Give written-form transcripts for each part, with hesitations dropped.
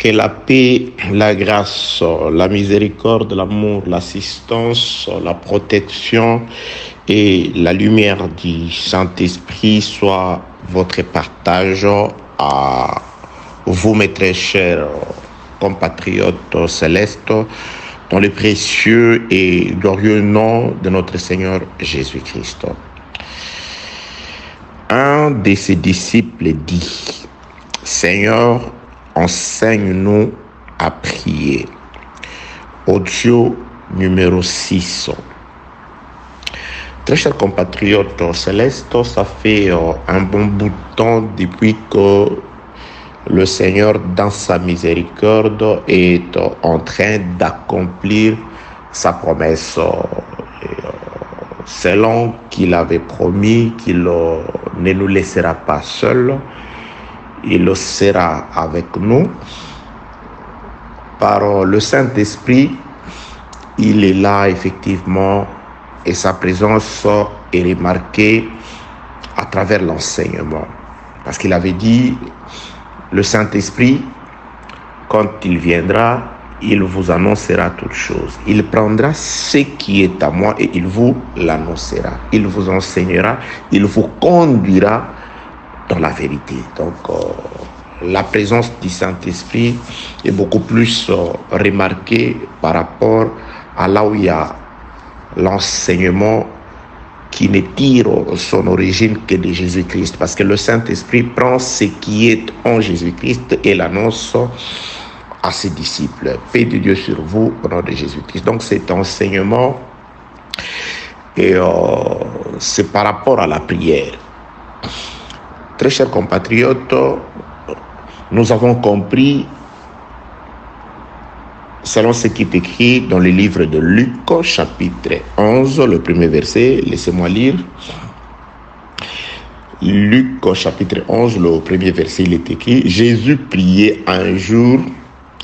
Que la paix, la grâce, la miséricorde, l'amour, l'assistance, la protection et la lumière du Saint-Esprit soient votre partage à vous, mes très chers compatriotes célestes, dans le précieux et glorieux nom de notre Seigneur Jésus-Christ. Un de ses disciples dit: Seigneur, enseigne-nous à prier. Audio numéro 6. Très chers compatriotes célestes, ça fait un bon bout de temps depuis que le Seigneur, dans sa miséricorde, est en train d'accomplir sa promesse. Selon qu'il avait promis qu'il ne nous laissera pas seuls, il sera avec nous. Par le Saint-Esprit, il est là effectivement et sa présence est remarquée à travers l'enseignement. Parce qu'il avait dit, le Saint-Esprit, quand il viendra, il vous annoncera toutes choses. Il prendra ce qui est à moi et il vous l'annoncera. Il vous enseignera, il vous conduira dans la vérité. Donc, la présence du Saint-Esprit est beaucoup plus remarquée par rapport à là où il y a l'enseignement qui ne tire son origine que de Jésus-Christ. Parce que le Saint-Esprit prend ce qui est en Jésus-Christ et l'annonce à ses disciples. Paix de Dieu sur vous au nom de Jésus-Christ. Donc cet enseignement, c'est par rapport à la prière. Très chers compatriotes, nous avons compris, selon ce qui est écrit dans le livre de Luc, chapitre 11, le premier verset, laissez-moi lire. Luc, chapitre 11, le premier verset, il est écrit: Jésus priait un jour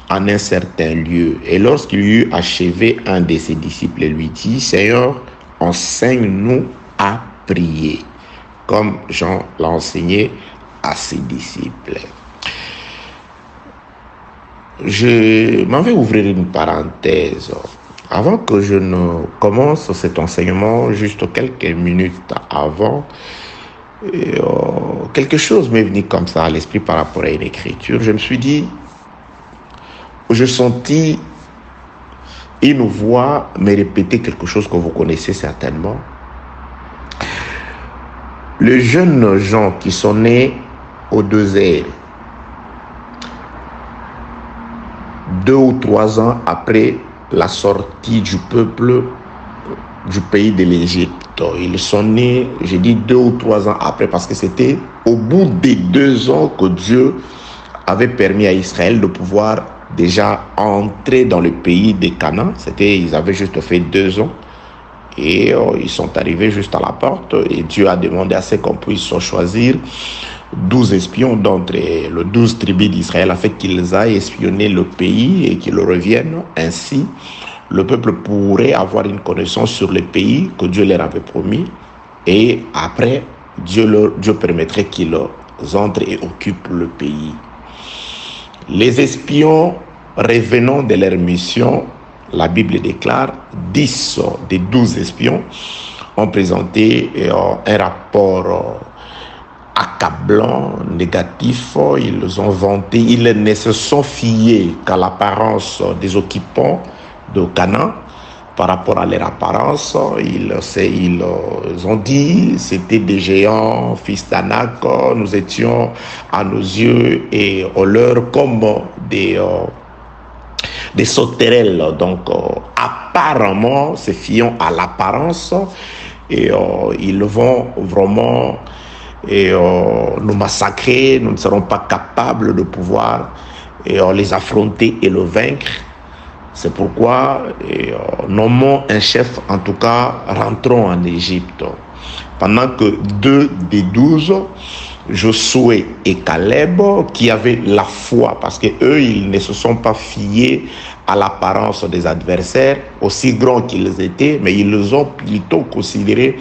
en un certain lieu, et lorsqu'il eut achevé, un de ses disciples lui dit: Seigneur, enseigne-nous à prier, comme Jean l'a enseigné à ses disciples. Je m'en vais ouvrir une parenthèse. Avant que je ne commence cet enseignement, juste quelques minutes avant, quelque chose m'est venu comme ça à l'esprit par rapport à une écriture. Je me suis dit, je sentis une voix me répéter quelque chose que vous connaissez certainement. Les jeunes gens qui sont nés au désert, 2 ou 3 ans après la sortie du peuple du pays de l'Égypte. Ils sont nés, j'ai dit 2 ou 3 ans après, parce que c'était au bout des 2 ans que Dieu avait permis à Israël de pouvoir déjà entrer dans le pays de Canaan. Ils avaient juste fait 2 ans. Et ils sont arrivés juste à la porte. Et Dieu a demandé à ce qu'on puisse choisir 12 espions d'entre les 12 tribus d'Israël afin qu'ils aillent espionner le pays et qu'ils reviennent. Ainsi, le peuple pourrait avoir une connaissance sur le pays que Dieu leur avait promis. Et après, Dieu permettrait qu'ils entrent et occupent le pays. Les espions, revenant de leur mission, la Bible déclare, 10 des 12 espions ont présenté un rapport accablant, négatif. Ils ont vanté, ils ne se sont fiés qu'à l'apparence des occupants de Canaan. Par rapport à leur apparence, ils ont dit c'était des géants, fils d'Anak. Nous étions à nos yeux et aux leurs comme des sauterelles. Donc apparemment, se fiant à l'apparence, et ils vont vraiment nous massacrer. Nous ne serons pas capables de pouvoir les affronter et le vaincre. C'est pourquoi, nommons un chef, en tout cas, rentrons en Égypte. Pendant que 2 des 12, Josué et Caleb, qui avaient la foi, parce que eux, ils ne se sont pas fiés à l'apparence des adversaires, aussi grands qu'ils étaient, mais ils ont plutôt considéré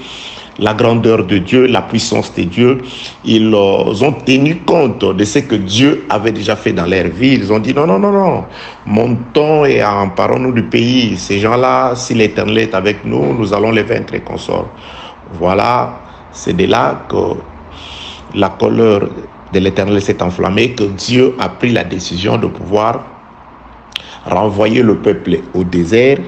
la grandeur de Dieu, la puissance de Dieu. Ils ont tenu compte de ce que Dieu avait déjà fait dans leur vie. Ils ont dit non, non, non, non, montons et emparons-nous du pays. Ces gens-là, si l'Éternel est avec nous, nous allons les vaincre et consorts. Voilà, c'est de là que la colère de l'Éternel s'est enflammée, que Dieu a pris la décision de pouvoir renvoyer le peuple au désert.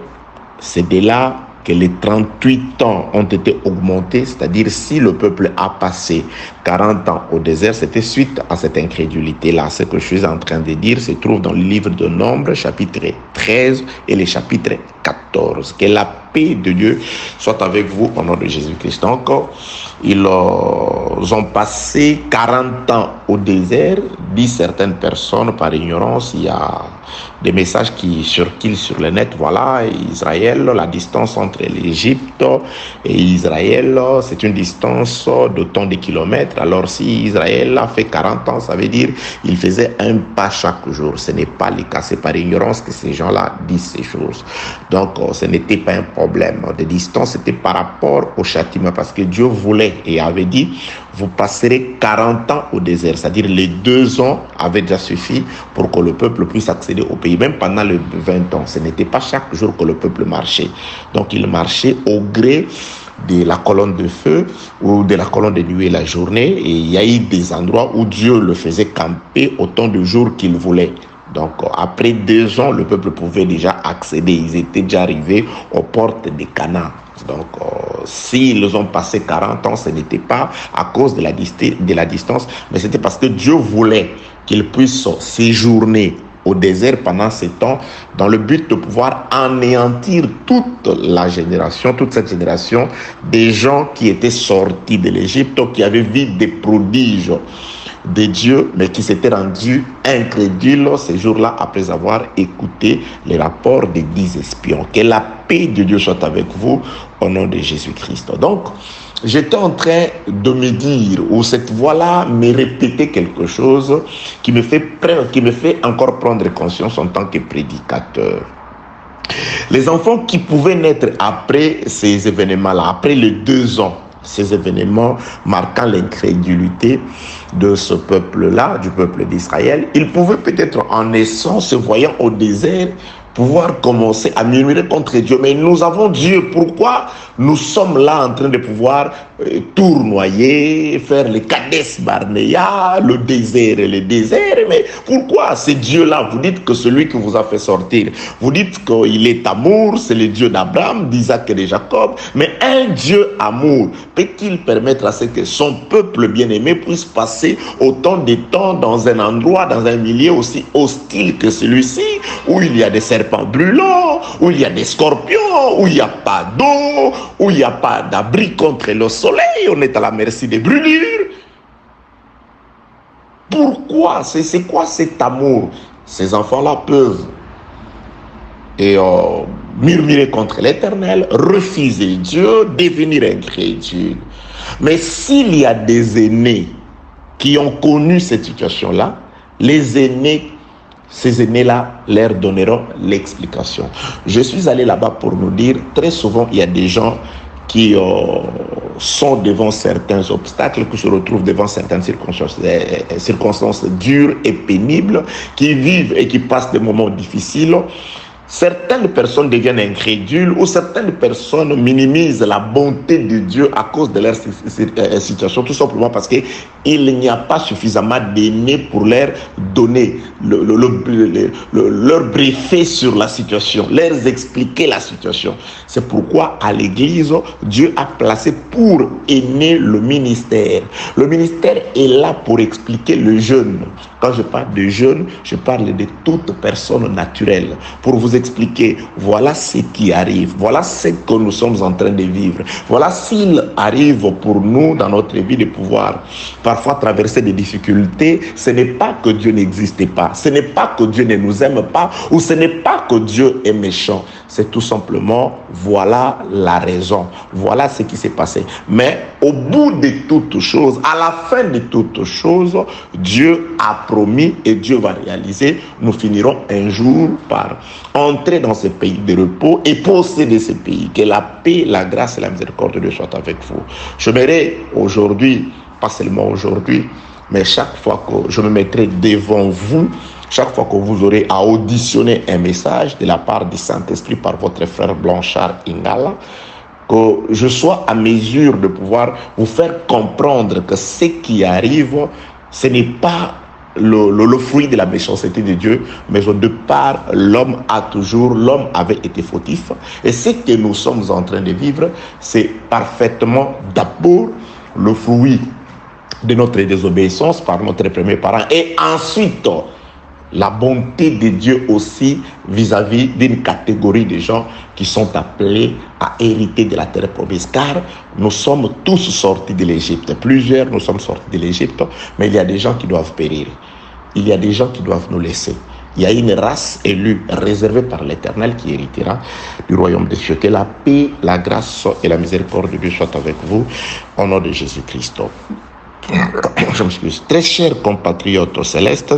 C'est de là que les 38 ans ont été augmentés, c'est-à-dire si le peuple a passé 40 ans au désert, c'était suite à cette incrédulité-là. Ce que je suis en train de dire se trouve dans le livre de Nombres, chapitre 13 et le chapitre 14. Que la paix de Dieu soit avec vous au nom de Jésus-Christ. Donc, ils ont passé 40 ans au désert, disent certaines personnes par ignorance. Il y a des messages qui circulent sur le net. Voilà, Israël, la distance entre l'Égypte et Israël, c'est une distance d'autant de kilomètres. Alors si Israël a fait 40 ans, ça veut dire qu'il faisait un pas chaque jour. Ce n'est pas le cas, c'est par ignorance que ces gens-là disent ces choses. Donc ce n'était pas un problème de distance, c'était par rapport au châtiment, parce que Dieu voulait et avait dit, vous passerez 40 ans au désert, c'est-à-dire les 2 ans avaient déjà suffi pour que le peuple puisse accéder au pays. Même pendant les 20 ans, ce n'était pas chaque jour que le peuple marchait. Donc il marchait au gré de la colonne de feu ou de la colonne de nuée la journée, et il y a eu des endroits où Dieu le faisait camper autant de jours qu'il voulait. Donc après 2 ans, le peuple pouvait déjà accéder, ils étaient déjà arrivés aux portes de Canaan. Donc s'ils ont passé 40 ans, ce n'était pas à cause de la distance, mais c'était parce que Dieu voulait qu'ils puissent séjourner au désert pendant ces temps, dans le but de pouvoir anéantir toute cette génération des gens qui étaient sortis de l'Égypte, qui avaient vu des prodiges de Dieu, mais qui s'étaient rendus incrédules ces jours-là après avoir écouté les rapports des 10 espions. Que la paix de Dieu soit avec vous au nom de Jésus-Christ. Donc, j'étais en train de me dire, ou cette voix-là me répétait quelque chose qui me fait encore prendre conscience en tant que prédicateur. Les enfants qui pouvaient naître après ces événements-là, après les 2 ans, ces événements marquant l'incrédulité de ce peuple-là, du peuple d'Israël, ils pouvaient peut-être en naissant, se voyant au désert, pouvoir commencer à murmurer contre Dieu. Mais nous avons Dieu. Pourquoi nous sommes là en train de pouvoir tournoyer, faire les Kades Barnea, le désert et le désert? Mais pourquoi c'est Dieu-là? Vous dites que celui qui vous a fait sortir, vous dites qu'il est amour, c'est le Dieu d'Abraham, d'Isaac et de Jacob. Mais un Dieu amour peut-il permettre à ce que son peuple bien-aimé puisse passer autant de temps dans un endroit, dans un milieu aussi hostile que celui-ci, où il y a des serpents brûlants, où il y a des scorpions, où il n'y a pas d'eau, où il n'y a pas d'abri contre le soleil, on est à la merci des brûlures? Pourquoi? C'est quoi cet amour? Ces enfants-là peuvent murmurer contre l'Éternel, refuser Dieu, devenir incrédule. Mais s'il y a des aînés qui ont connu cette situation-là, ces aînés-là leur donneront l'explication. Je suis allé là-bas pour nous dire, très souvent, il y a des gens qui sont devant certains obstacles, qui se retrouvent devant certaines circonstances dures et pénibles, qui vivent et qui passent des moments difficiles. Certaines personnes deviennent incrédules ou certaines personnes minimisent la bonté de Dieu à cause de leur situation, tout simplement parce qu'il n'y a pas suffisamment d'aînés pour leur donner leur briefer sur la situation, leur expliquer la situation. C'est pourquoi à l'église, Dieu a placé pour aînés le ministère. Le ministère est là pour expliquer le jeûne. Quand je parle de jeûne, je parle de toute personne naturelle. Pour vous expliquer, voilà ce qui arrive. Voilà ce que nous sommes en train de vivre. Voilà s'il arrive pour nous dans notre vie de pouvoir parfois traverser des difficultés, ce n'est pas que Dieu n'existe pas. Ce n'est pas que Dieu ne nous aime pas ou ce n'est pas que Dieu est méchant. C'est tout simplement, voilà la raison. Voilà ce qui s'est passé. Mais au bout de toutes choses, à la fin de toutes choses, Dieu a promis et Dieu va réaliser. Nous finirons un jour par entrer dans ce pays de repos et posséder ce pays. Que la paix, la grâce et la miséricorde de Dieu soient avec vous. J'aimerais aujourd'hui, pas seulement aujourd'hui, mais chaque fois que je me mettrai devant vous, chaque fois que vous aurez à auditionner un message de la part du Saint-Esprit par votre frère Blanchard Ingala, que je sois à mesure de pouvoir vous faire comprendre que ce qui arrive, ce n'est pas le fruit de la méchanceté de Dieu, mais de part, l'homme avait été fautif. Et ce que nous sommes en train de vivre, c'est parfaitement d'abord le fruit de notre désobéissance par notre premier parent, et ensuite la bonté de Dieu aussi vis-à-vis d'une catégorie de gens qui sont appelés à hériter de la terre promise. Car nous sommes tous sortis de l'Égypte. Plusieurs, nous sommes sortis de l'Égypte, mais il y a des gens qui doivent périr. Il y a des gens qui doivent nous laisser. Il y a une race élue, réservée par l'Éternel, qui héritera du royaume des cieux. Que la paix, la grâce et la miséricorde de Dieu soient avec vous, au nom de Jésus-Christ. Je m'excuse. Très chers compatriotes célestes,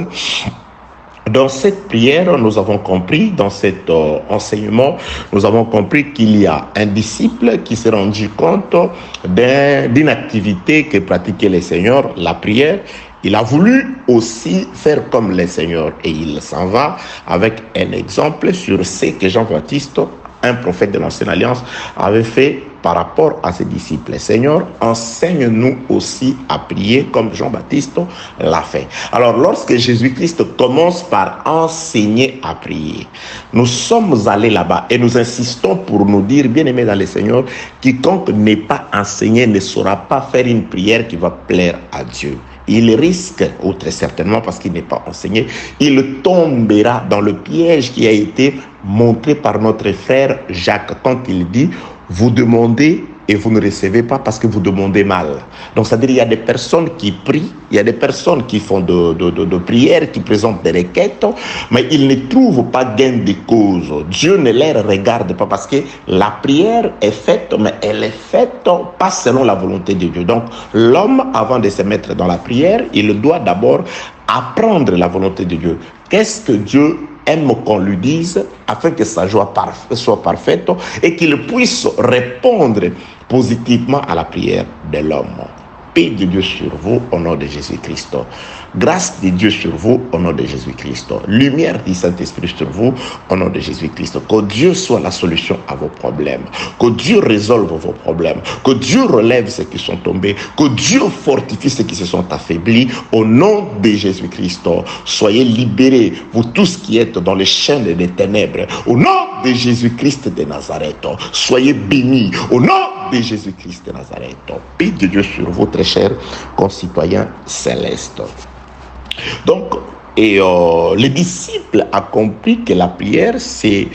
dans cette prière, nous avons compris, dans cet enseignement, nous avons compris qu'il y a un disciple qui s'est rendu compte d'une activité que pratiquait le Seigneur, la prière. Il a voulu aussi faire comme le Seigneur et il s'en va avec un exemple sur ce que Jean-Baptiste, un prophète de l'Ancienne Alliance, avait fait par rapport à ses disciples. Seigneur, enseigne-nous aussi à prier comme Jean-Baptiste l'a fait. Alors, lorsque Jésus-Christ commence par enseigner à prier, nous sommes allés là-bas et nous insistons pour nous dire, bien-aimés dans le Seigneur, quiconque n'est pas enseigné ne saura pas faire une prière qui va plaire à Dieu. Il risque, ou très certainement parce qu'il n'est pas enseigné, il tombera dans le piège qui a été montré par notre frère Jacques quand il dit « Vous demandez et vous ne recevez pas parce que vous demandez mal ». Donc, c'est-à-dire il y a des personnes qui prient, il y a des personnes qui font de prières, qui présentent des requêtes, mais ils ne trouvent pas gain de cause. Dieu ne les regarde pas parce que la prière est faite, mais elle est faite pas selon la volonté de Dieu. Donc, l'homme, avant de se mettre dans la prière, il doit d'abord apprendre la volonté de Dieu. Qu'est-ce que Dieu aime qu'on lui dise afin que sa joie soit parfaite et qu'il puisse répondre positivement à la prière de l'homme. Paix de Dieu sur vous au nom de Jésus-Christ. Grâce de Dieu sur vous au nom de Jésus-Christ. Lumière du Saint-Esprit sur vous au nom de Jésus-Christ. Que Dieu soit la solution à vos problèmes. Que Dieu résolve vos problèmes. Que Dieu relève ceux qui sont tombés. Que Dieu fortifie ceux qui se sont affaiblis au nom de Jésus-Christ. Soyez libérés, vous tous qui êtes dans les chaînes des ténèbres. Au nom de Jésus-Christ de Nazareth. Soyez bénis au nom de Jésus-Christ de Nazareth. Paix de Dieu sur vous, très chers concitoyens célestes. Donc, les disciples ont compris que la prière, c'est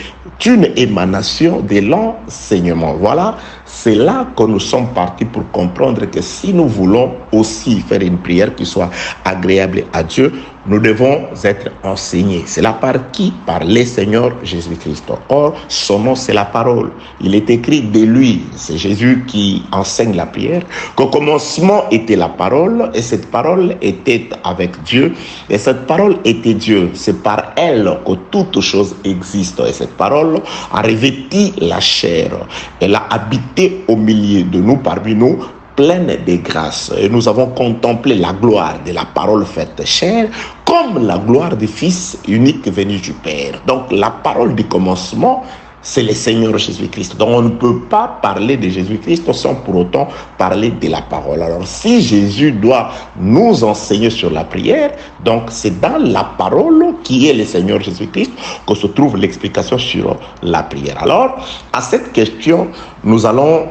une émanation de l'enseignement. Voilà, c'est là que nous sommes partis pour comprendre que si nous voulons aussi faire une prière qui soit agréable à Dieu, nous devons être enseignés. C'est là par qui? Par le Seigneur Jésus-Christ. Or, son nom, c'est la parole. Il est écrit de lui. C'est Jésus qui enseigne la prière. Qu'au commencement était la parole, et cette parole était avec Dieu, et cette parole était Dieu. C'est par elle que toute chose existe. Et cette parole a revêtu la chair. Elle a habité au milieu de nous, parmi nous, pleine de grâce. Et nous avons contemplé la gloire de la parole faite chair comme la gloire du Fils unique venu du Père. Donc la parole du commencement, c'est le Seigneur Jésus-Christ. Donc on ne peut pas parler de Jésus-Christ sans pour autant parler de la parole. Alors si Jésus doit nous enseigner sur la prière, donc c'est dans la parole qui est le Seigneur Jésus-Christ que se trouve l'explication sur la prière. Alors à cette question, nous allons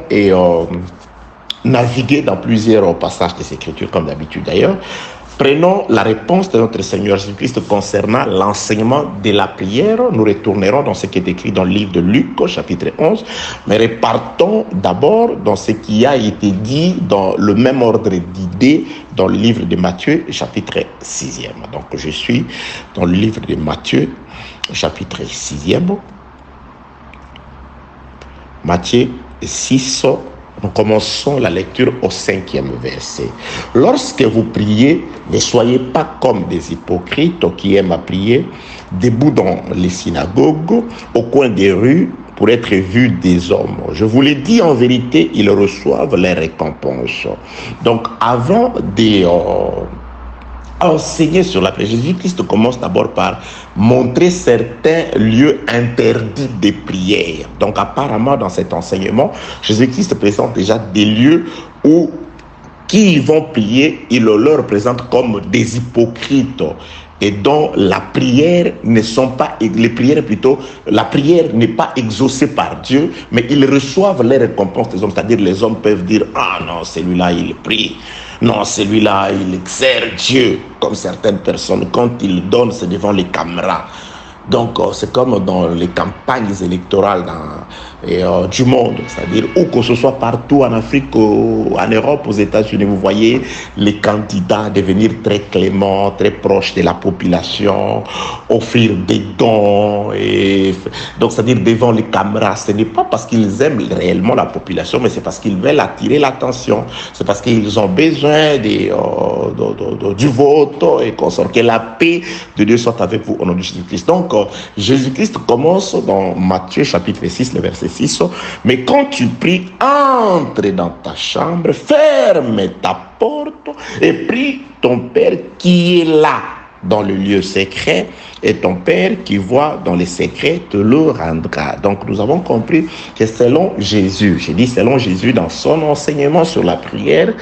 naviguer dans plusieurs passages des Écritures, comme d'habitude d'ailleurs. Prenons la réponse de notre Seigneur Jésus-Christ concernant l'enseignement de la prière. Nous retournerons dans ce qui est écrit dans le livre de Luc, chapitre 11. Mais repartons d'abord dans ce qui a été dit dans le même ordre d'idées dans le livre de Matthieu, chapitre 6e. Donc je suis dans le livre de Matthieu, chapitre 6e. Matthieu 6, nous commençons la lecture au 5e verset. Lorsque vous priez, ne soyez pas comme des hypocrites qui aiment à prier debout dans les synagogues, au coin des rues, pour être vus des hommes. Je vous l'ai dit, en vérité, ils reçoivent les récompenses. Donc, avant enseigner sur la prière, Jésus-Christ commence d'abord par montrer certains lieux interdits des prières. Donc, apparemment, dans cet enseignement, Jésus-Christ présente déjà des lieux où qui vont prier, il leur présente comme des hypocrites et dont la prière ne sont pas, les prières plutôt, la prière n'est pas exaucée par Dieu, mais ils reçoivent les récompenses des hommes. C'est-à-dire les hommes peuvent dire, ah non, celui-là il prie, non, celui-là il exerce Dieu, comme certaines personnes, quand ils donnent, c'est devant les caméras. Donc, c'est comme dans les campagnes électorales du monde, c'est-à-dire où que ce soit partout en Afrique, en Europe, aux États-Unis, vous voyez les candidats devenir très cléments, très proches de la population, offrir des dons, et donc c'est-à-dire devant les caméras. Ce n'est pas parce qu'ils aiment réellement la population, mais c'est parce qu'ils veulent attirer l'attention. C'est parce qu'ils ont besoin du vote et qu'on sort. Que la paix de Dieu soit avec vous au nom de Jésus-Christ. Donc, Jésus-Christ commence dans Matthieu chapitre 6, le verset 6. Mais quand tu pries, entre dans ta chambre, ferme ta porte et prie ton Père qui est là dans le lieu secret, et ton Père qui voit dans les secrets te le rendra. Donc nous avons compris que selon Jésus, j'ai dit selon Jésus dans son enseignement sur la prière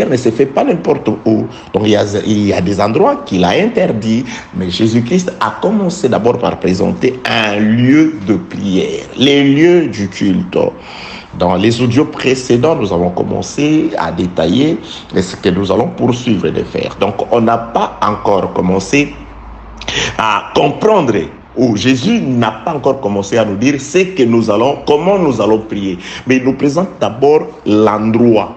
ne se fait pas n'importe où. Donc il y a des endroits qu'il a interdits, mais Jésus-Christ a commencé d'abord par présenter un lieu de prière, les lieux du culte. Dans les audios précédents, nous avons commencé à détailler ce que nous allons poursuivre de faire. Donc, on n'a pas encore commencé à comprendre, ou Jésus n'a pas encore commencé à nous dire comment nous allons prier. Mais il nous présente d'abord l'endroit.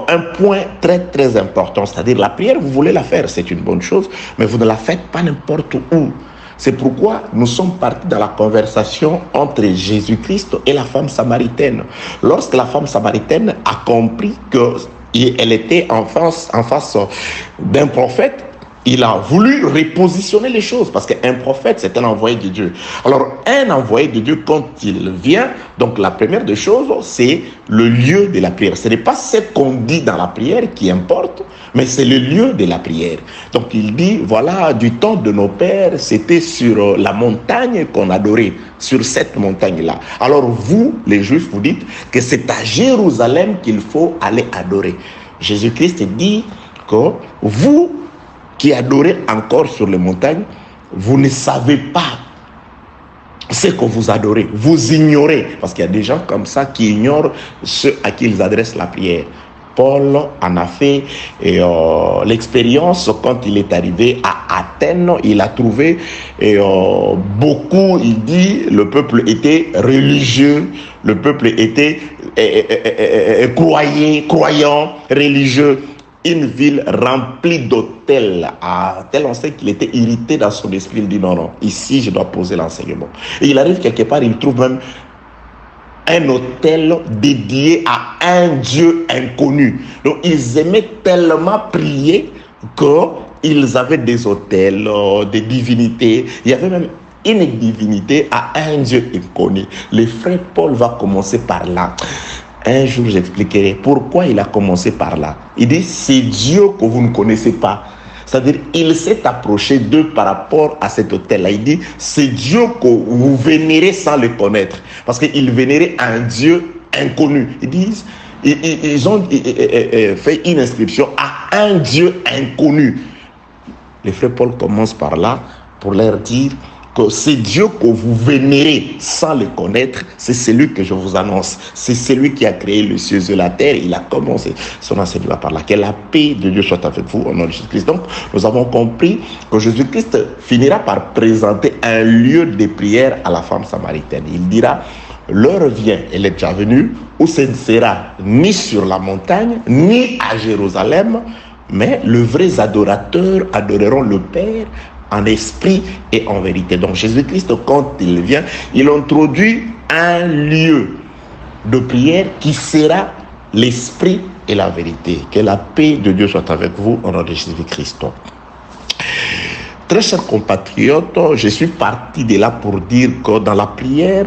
Un point très très important, c'est-à-dire la prière, vous voulez la faire, c'est une bonne chose, mais vous ne la faites pas n'importe où. C'est pourquoi nous sommes partis dans la conversation entre Jésus-Christ et la femme samaritaine. Lorsque la femme samaritaine a compris qu'elle était en face d'un prophète, il a voulu repositionner les choses, parce qu'un prophète, c'est un envoyé de Dieu. Alors, un envoyé de Dieu, quand il vient, donc la première des choses, c'est le lieu de la prière. Ce n'est pas ce qu'on dit dans la prière qui importe, mais c'est le lieu de la prière. Donc, il dit, voilà, du temps de nos pères, c'était sur la montagne qu'on adorait, sur cette montagne-là. Alors, vous, les Juifs, vous dites que c'est à Jérusalem qu'il faut aller adorer. Jésus-Christ dit que vous, qui adorez encore sur les montagnes, vous ne savez pas ce que vous adorez. Vous ignorez, parce qu'il y a des gens comme ça qui ignorent ceux à qui ils adressent la prière. Paul en a fait l'expérience quand il est arrivé à Athènes. Il a trouvé beaucoup, il dit, le peuple était religieux, le peuple était croyant, religieux. Une ville remplie d'hôtels, à tel enseigne qu'il était irrité dans son esprit. Il dit non, ici je dois poser l'enseignement. Et il arrive quelque part, il trouve même un hôtel dédié à un Dieu inconnu. Donc ils aimaient tellement prier qu'ils avaient des hôtels, des divinités. Il y avait même une divinité à un Dieu inconnu. Le frère Paul va commencer par là. Un jour, j'expliquerai pourquoi il a commencé par là. Il dit, c'est Dieu que vous ne connaissez pas. C'est-à-dire, il s'est approché d'eux par rapport à cet hôtel-là. Il dit, c'est Dieu que vous vénérez sans le connaître. Parce qu'ils vénéraient un Dieu inconnu. Ils disent, ils ont fait une inscription à un Dieu inconnu. Le frère Paul commence par là pour leur dire que c'est Dieu que vous vénérez sans le connaître, c'est celui que je vous annonce. C'est celui qui a créé les cieux et la terre. Il a commencé son enseignement par là. Que la paix de Dieu soit avec vous au nom de Jésus-Christ. Donc, nous avons compris que Jésus-Christ finira par présenter un lieu de prière à la femme samaritaine. Il dira, l'heure vient, elle est déjà venue, où ce ne sera ni sur la montagne, ni à Jérusalem, mais les vrais adorateurs adoreront le Père en esprit et en vérité. Donc Jésus-Christ, quand il vient, il introduit un lieu de prière qui sera l'esprit et la vérité. Que la paix de Dieu soit avec vous au nom de Jésus-Christ. Très chers compatriotes, je suis parti de là pour dire que dans la prière,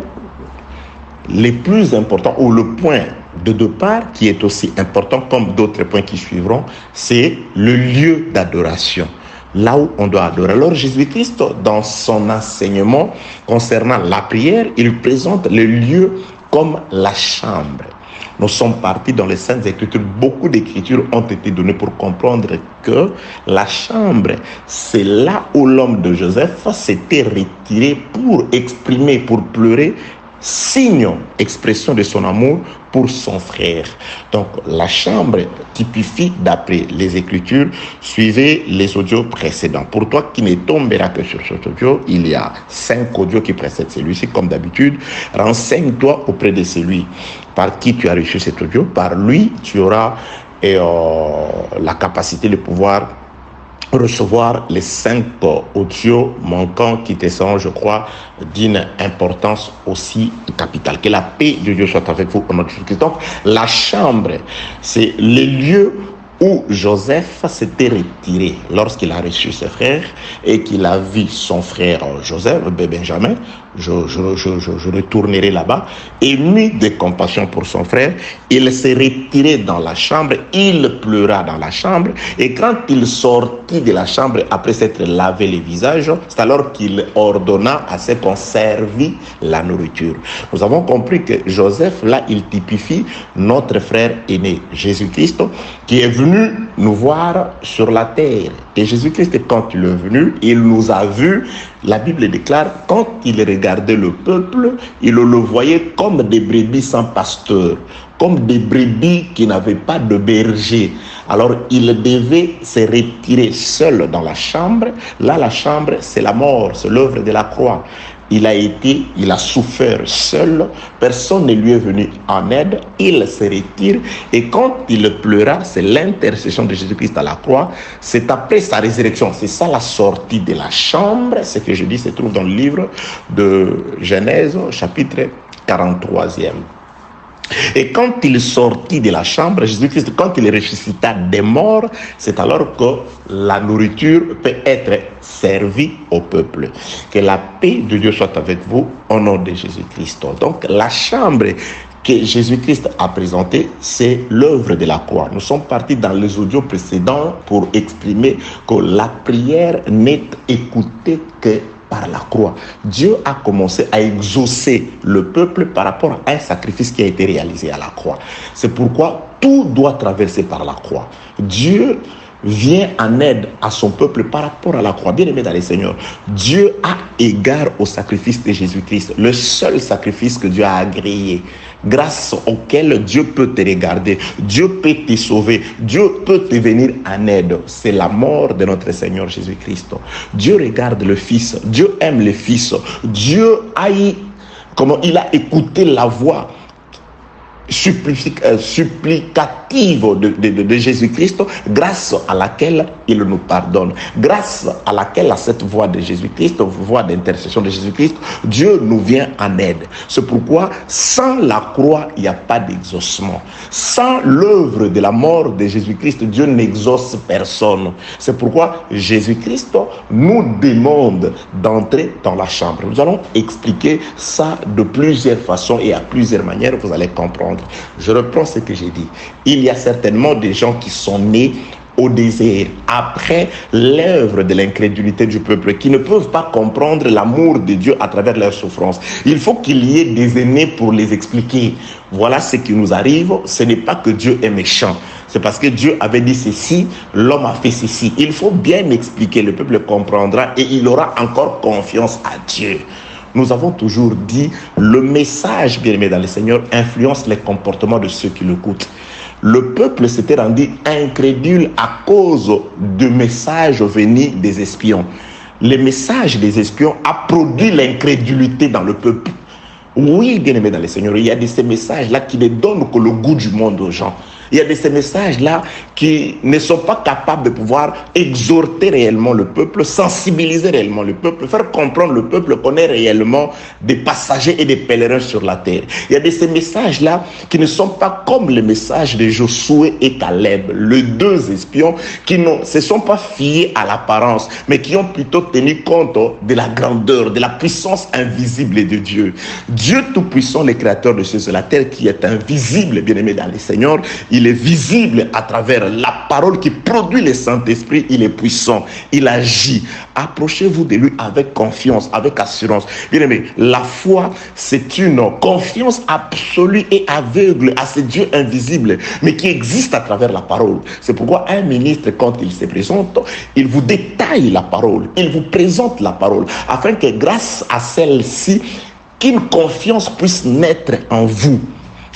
les plus importants, ou le point de départ qui est aussi important comme d'autres points qui suivront, c'est le lieu d'adoration, là où on doit adorer. Alors Jésus-Christ, dans son enseignement concernant la prière, il présente le lieu comme la chambre. Nous sommes partis dans les Saintes Écritures. Beaucoup d'écritures ont été données pour comprendre que la chambre, c'est là où l'homme de Joseph s'était retiré pour exprimer, pour pleurer, signe, expression de son amour pour son frère. Donc la chambre typifie, d'après les Écritures, suivez les audios précédents. Pour toi qui ne tomberas que sur cet audio, il y a 5 audios qui précèdent celui-ci. Comme d'habitude, renseigne-toi auprès de celui par qui tu as reçu cet audio. Par lui, tu auras la capacité de pouvoir recevoir les 5 audios manquants qui te sont, je crois, d'une importance aussi capitale. Que la paix de Dieu soit avec vous au nom de Jésus-Christ. Donc, la chambre, c'est le lieu où Joseph s'était retiré lorsqu'il a reçu ses frères et qu'il a vu son frère Joseph, Benjamin. Je retournerai là-bas. Ému de compassion pour son frère, il s'est retiré dans la chambre, il pleura dans la chambre, et quand il sortit de la chambre après s'être lavé les visages, c'est alors qu'il ordonna à ceux qu'on servit la nourriture. Nous avons compris que Joseph, là, il typifie notre frère aîné, Jésus-Christ, qui est venu nous voir sur la terre. Et Jésus-Christ, quand il est venu, il nous a vus. La Bible déclare, quand il regardait le peuple, il le voyait comme des brebis sans pasteur, comme des brebis qui n'avaient pas de berger. Alors il devait se retirer seul dans la chambre. Là, la chambre, c'est la mort, c'est l'œuvre de la croix. Il a souffert seul, personne ne lui est venu en aide, il se retire, et quand il pleura, c'est l'intercession de Jésus-Christ à la croix, c'est après sa résurrection, c'est ça la sortie de la chambre, ce que je dis se trouve dans le livre de Genèse, chapitre 43e. Et quand il sortit de la chambre, Jésus-Christ, quand il ressuscita des morts, c'est alors que la nourriture peut être servie au peuple. Que la paix de Dieu soit avec vous au nom de Jésus-Christ. Donc la chambre que Jésus-Christ a présentée, c'est l'œuvre de la croix. Nous sommes partis dans les audios précédents pour exprimer que la prière n'est écoutée que par la croix. Dieu a commencé à exaucer le peuple par rapport à un sacrifice qui a été réalisé à la croix. C'est pourquoi tout doit traverser par la croix. Dieu vient en aide à son peuple par rapport à la croix. Bien aimé dans les Seigneurs, Dieu a égard au sacrifice de Jésus-Christ, le seul sacrifice que Dieu a agréé, grâce auquel Dieu peut te regarder, Dieu peut te sauver, Dieu peut te venir en aide. C'est la mort de notre Seigneur Jésus-Christ. Dieu regarde le Fils, Dieu aime le Fils, Dieu comment il a écouté la voix supplicative de Jésus-Christ, grâce à laquelle il nous pardonne, grâce à laquelle, à cette voix de Jésus-Christ, voix d'intercession de Jésus-Christ, Dieu nous vient en aide. C'est pourquoi sans la croix, il n'y a pas d'exaucement. Sans l'œuvre de la mort de Jésus-Christ, Dieu n'exauce personne. C'est pourquoi Jésus-Christ nous demande d'entrer dans la chambre. Nous allons expliquer ça de plusieurs façons et à plusieurs manières, vous allez comprendre. Je reprends ce que j'ai dit. Il y a certainement des gens qui sont nés au désert, après l'œuvre de l'incrédulité du peuple, qui ne peuvent pas comprendre l'amour de Dieu à travers leurs souffrances. Il faut qu'il y ait des aînés pour les expliquer. Voilà ce qui nous arrive. Ce n'est pas que Dieu est méchant. C'est parce que Dieu avait dit ceci, l'homme a fait ceci. Il faut bien expliquer, le peuple comprendra et il aura encore confiance à Dieu. Nous avons toujours dit, le message, bien aimé dans le Seigneur, influence les comportements de ceux qui l'écoutent. Le peuple s'était rendu incrédule à cause du message venu des espions. Le message des espions a produit l'incrédulité dans le peuple. Oui, bien aimé dans le Seigneur, il y a de ces messages-là qui ne donnent que le goût du monde aux gens. Il y a de ces messages-là qui ne sont pas capables de pouvoir exhorter réellement le peuple, sensibiliser réellement le peuple, faire comprendre le peuple qu'on est réellement des passagers et des pèlerins sur la terre. Il y a de ces messages-là qui ne sont pas comme les messages de Josué et Caleb, les deux espions qui ne se sont pas fiés à l'apparence, mais qui ont plutôt tenu compte de la grandeur, de la puissance invisible de Dieu. Dieu Tout-Puissant, le Créateur de cieux et la terre, qui est invisible, bien-aimé dans le Seigneur, il est visible à travers la parole qui produit le Saint-Esprit. Il est puissant, il agit. Approchez-vous de lui avec confiance, avec assurance. Bien-aimé, la foi, c'est une confiance absolue et aveugle à ce Dieu invisible, mais qui existe à travers la parole. C'est pourquoi un ministre, quand il se présente, il vous détaille la parole, il vous présente la parole, afin que grâce à celle-ci, qu'une confiance puisse naître en vous.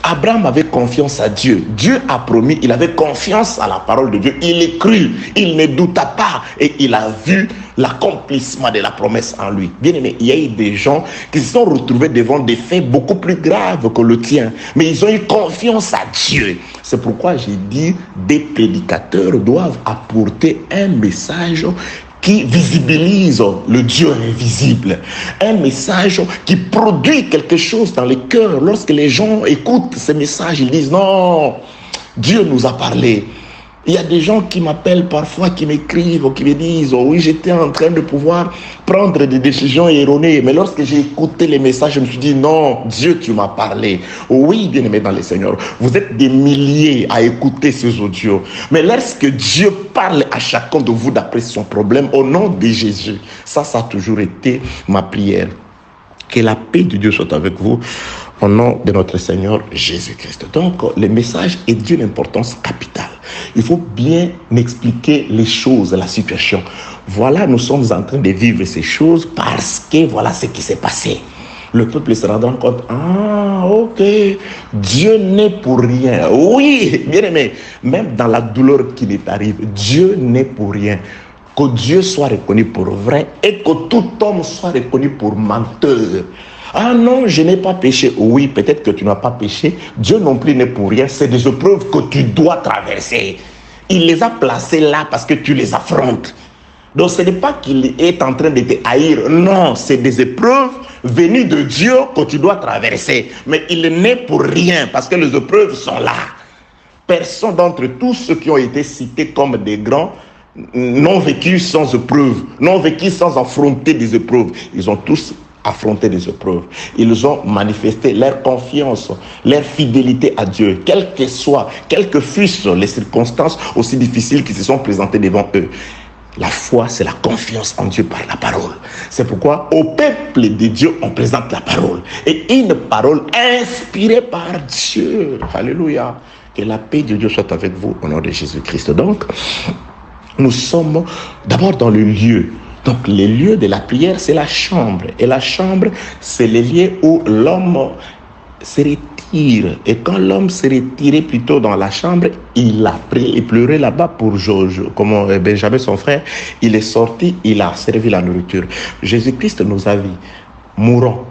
Abraham avait confiance à Dieu. Dieu a promis, il avait confiance à la parole de Dieu. Il est cru, il ne douta pas et il a vu l'accomplissement de la promesse en lui. Bien aimé, il y a eu des gens qui se sont retrouvés devant des faits beaucoup plus graves que le tien, mais ils ont eu confiance à Dieu. C'est pourquoi j'ai dit, des prédicateurs doivent apporter un message qui visibilise le Dieu invisible. Un message qui produit quelque chose dans les cœurs. Lorsque les gens écoutent ces messages, ils disent non, Dieu nous a parlé. Il y a des gens qui m'appellent parfois, qui m'écrivent, qui me disent oh oui, j'étais en train de pouvoir prendre des décisions erronées, mais lorsque j'ai écouté les messages, je me suis dit non, Dieu, tu m'as parlé. Oui, bien-aimés dans le Seigneur, vous êtes des milliers à écouter ces audios, mais lorsque Dieu parle à chacun de vous d'après son problème, au nom de Jésus, ça a toujours été ma prière. Que la paix de Dieu soit avec vous au nom de notre Seigneur Jésus-Christ. Donc, le message est d'une importance capitale. Il faut bien expliquer les choses, la situation. Voilà, nous sommes en train de vivre ces choses parce que voilà ce qui s'est passé. Le peuple se rendra compte, ah, ok, Dieu n'est pour rien. Oui, bien aimé, même dans la douleur qui nous arrive, Dieu n'est pour rien. Que Dieu soit reconnu pour vrai et que tout homme soit reconnu pour menteur. Ah non, je n'ai pas péché. Oui, peut-être que tu n'as pas péché. Dieu non plus n'est pour rien. C'est des épreuves que tu dois traverser. Il les a placées là parce que tu les affrontes. Donc ce n'est pas qu'il est en train de te haïr. Non, c'est des épreuves venues de Dieu que tu dois traverser. Mais il n'est pour rien parce que les épreuves sont là. Personne d'entre tous ceux qui ont été cités comme des grands n'ont vécu sans épreuves, n'ont vécu sans affronter des épreuves. Ils ont tous affronté des épreuves. Ils ont manifesté leur confiance, leur fidélité à Dieu, quelles que fussent les circonstances aussi difficiles qui se sont présentées devant eux. La foi, c'est la confiance en Dieu par la parole. C'est pourquoi au peuple de Dieu, on présente la parole. Et une parole inspirée par Dieu. Alléluia. Que la paix de Dieu soit avec vous au nom de Jésus-Christ. Donc, nous sommes d'abord dans le lieu. Donc, le lieu de la prière, c'est la chambre. Et la chambre, c'est le lieu où l'homme se retire. Et quand l'homme se retirait plutôt dans la chambre, il a prié et pleuré là-bas pour Georges. Comme Benjamin, son frère, il est sorti, il a servi la nourriture. Jésus-Christ nous a vus mourants,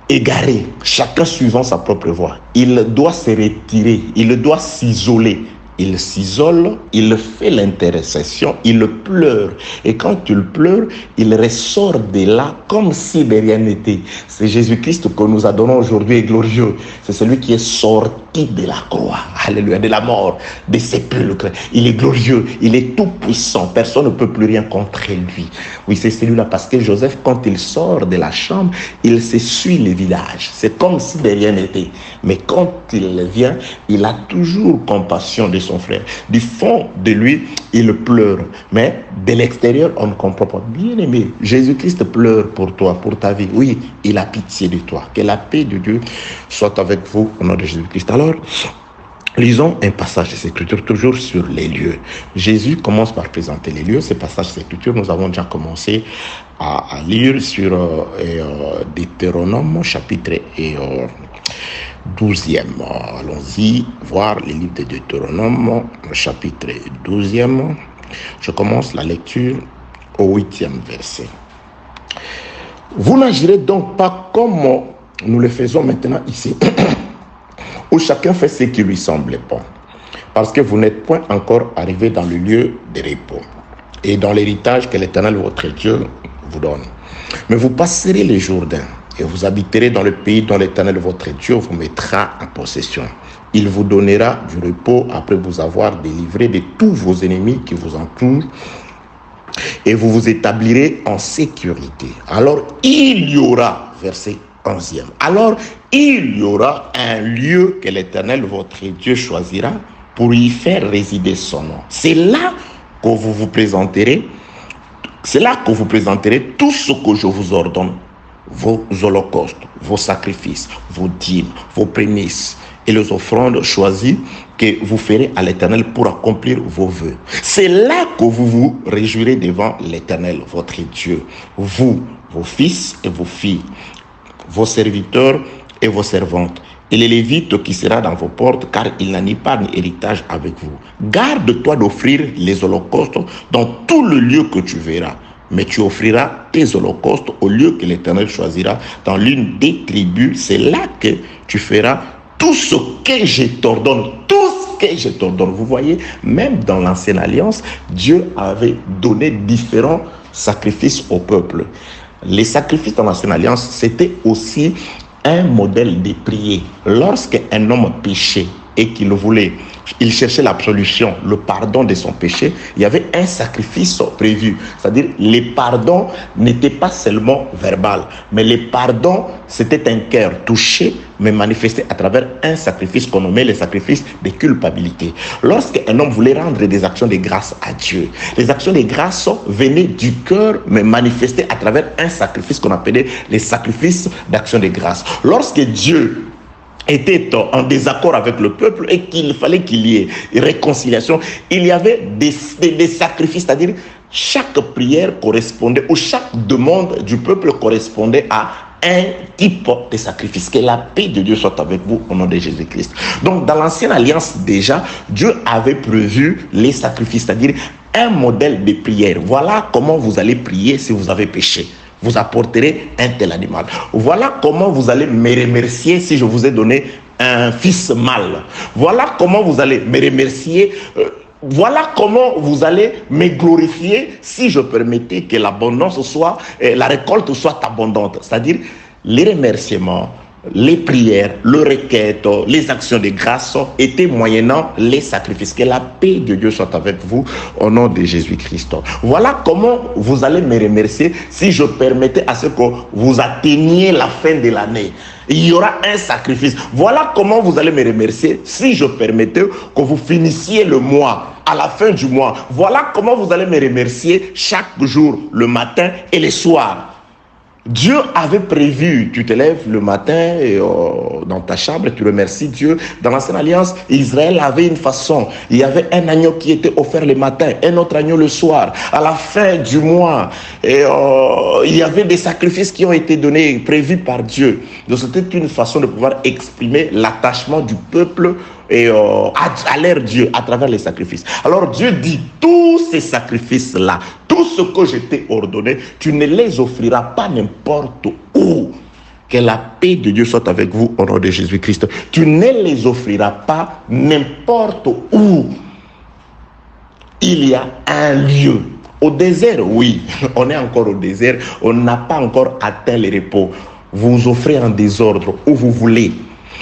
égarés, chacun suivant sa propre voie. Il doit se retirer, il doit s'isoler. Il s'isole, il fait l'intercession, il pleure. Et quand il pleure, il ressort de là comme si de rien n'était. C'est Jésus-Christ que nous adorons aujourd'hui et glorieux. C'est celui qui est sorti de la croix, alléluia, de la mort, des sépulcres. Il est glorieux, il est tout puissant. Personne ne peut plus rien contre lui. Oui, c'est celui-là parce que Joseph, quand il sort de la chambre, il s'essuie le visage. C'est comme si de rien n'était. Mais quand il vient, il a toujours compassion de son frère. Du fond de lui, il pleure. Mais de l'extérieur, on ne comprend pas. Bien aimé, Jésus-Christ pleure pour toi, pour ta vie. Oui, il a pitié de toi. Que la paix de Dieu soit avec vous au nom de Jésus-Christ. Alors, lisons un passage de l'Écriture toujours sur les lieux. Jésus commence par présenter les lieux. Ce passage de l'Écriture, nous avons déjà commencé à lire sur Deutéronome, chapitre 12e. Allons-y, voir les livres de Deutéronome, chapitre 12e. Je commence la lecture au 8e verset. Vous n'agirez donc pas comme nous le faisons maintenant ici, où chacun fait ce qui lui semble bon. parce que vous n'êtes point encore arrivés dans le lieu de repos et dans l'héritage que l'Éternel votre Dieu vous donne. Mais vous passerez les Jourdains et vous habiterez dans le pays dont l'Éternel votre Dieu vous mettra en possession. Il vous donnera du repos après vous avoir délivré de tous vos ennemis qui vous entourent, et vous vous établirez en sécurité. Alors il y aura, verset 11e, alors il y aura un lieu que l'Éternel votre Dieu choisira pour y faire résider son nom. C'est là que vous présenterez tout ce que je vous ordonne, vos holocaustes, vos sacrifices, vos dîmes, vos prémices et les offrandes choisies que vous ferez à l'Éternel pour accomplir vos vœux. C'est là que vous vous réjouirez devant l'Éternel, votre Dieu, vous, vos fils et vos filles, vos serviteurs et vos servantes, et les Lévites qui sera dans vos portes, car il n'en est pas d'héritage avec vous. Garde-toi d'offrir les holocaustes dans tout le lieu que tu verras, mais tu offriras tes holocaustes au lieu que l'Éternel choisira dans l'une des tribus. C'est là que tu feras tout ce que je t'ordonne, Vous voyez, même dans l'Ancienne Alliance, Dieu avait donné différents sacrifices au peuple. Les sacrifices dans l'Ancienne Alliance, c'était aussi un modèle de prière. Lorsqu'un homme péchait et il cherchait l'absolution, le pardon de son péché, il y avait un sacrifice prévu. C'est-à-dire, les pardons n'étaient pas seulement verbal, mais les pardons, c'était un cœur touché, mais manifesté à travers un sacrifice qu'on nommait le sacrifice de culpabilité. Lorsqu'un homme voulait rendre des actions de grâce à Dieu, les actions de grâce venaient du cœur, mais manifestées à travers un sacrifice qu'on appelait les sacrifices d'action de grâce. Lorsque Dieu était en désaccord avec le peuple et qu'il fallait qu'il y ait une réconciliation, il y avait des sacrifices, c'est-à-dire chaque prière correspondait, ou chaque demande du peuple correspondait à un type de sacrifice. Que la paix de Dieu soit avec vous au nom de Jésus-Christ. Donc dans l'Ancienne Alliance déjà, Dieu avait prévu les sacrifices, c'est-à-dire un modèle de prière. Voilà comment vous allez prier si vous avez péché. Vous apporterez un tel animal. Voilà comment vous allez me remercier si je vous ai donné un fils mâle. Voilà comment vous allez me remercier. Voilà comment vous allez me glorifier si je permettais que l'abondance soit, la récolte soit abondante. C'est-à-dire les remerciements, les prières, les requêtes, les actions de grâce étaient moyennant les sacrifices. Que la paix de Dieu soit avec vous au nom de Jésus-Christ. Voilà comment vous allez me remercier si je permettais à ce que vous atteigniez la fin de l'année. Il y aura un sacrifice. Voilà comment vous allez me remercier si je permettais que vous finissiez le mois à la fin du mois. Voilà comment vous allez me remercier chaque jour, le matin et le soir. Dieu avait prévu, tu te lèves le matin et, dans ta chambre, tu remercies Dieu. Dans l'Ancienne Alliance, Israël avait une façon. Il y avait un agneau qui était offert le matin, un autre agneau le soir. À la fin du mois, et, il y avait des sacrifices qui ont été donnés, prévus par Dieu. Donc c'était une façon de pouvoir exprimer l'attachement du peuple et à leur Dieu à travers les sacrifices. Alors Dieu dit, tous ces sacrifices-là, tout ce que je t'ai ordonné, tu ne les offriras pas n'importe où. Que la paix de Dieu soit avec vous au nom de Jésus-Christ. Tu ne les offriras pas n'importe où. Il y a un lieu. Au désert, oui, on est encore au désert, on n'a pas encore atteint le repos. Vous offrez en désordre où vous voulez.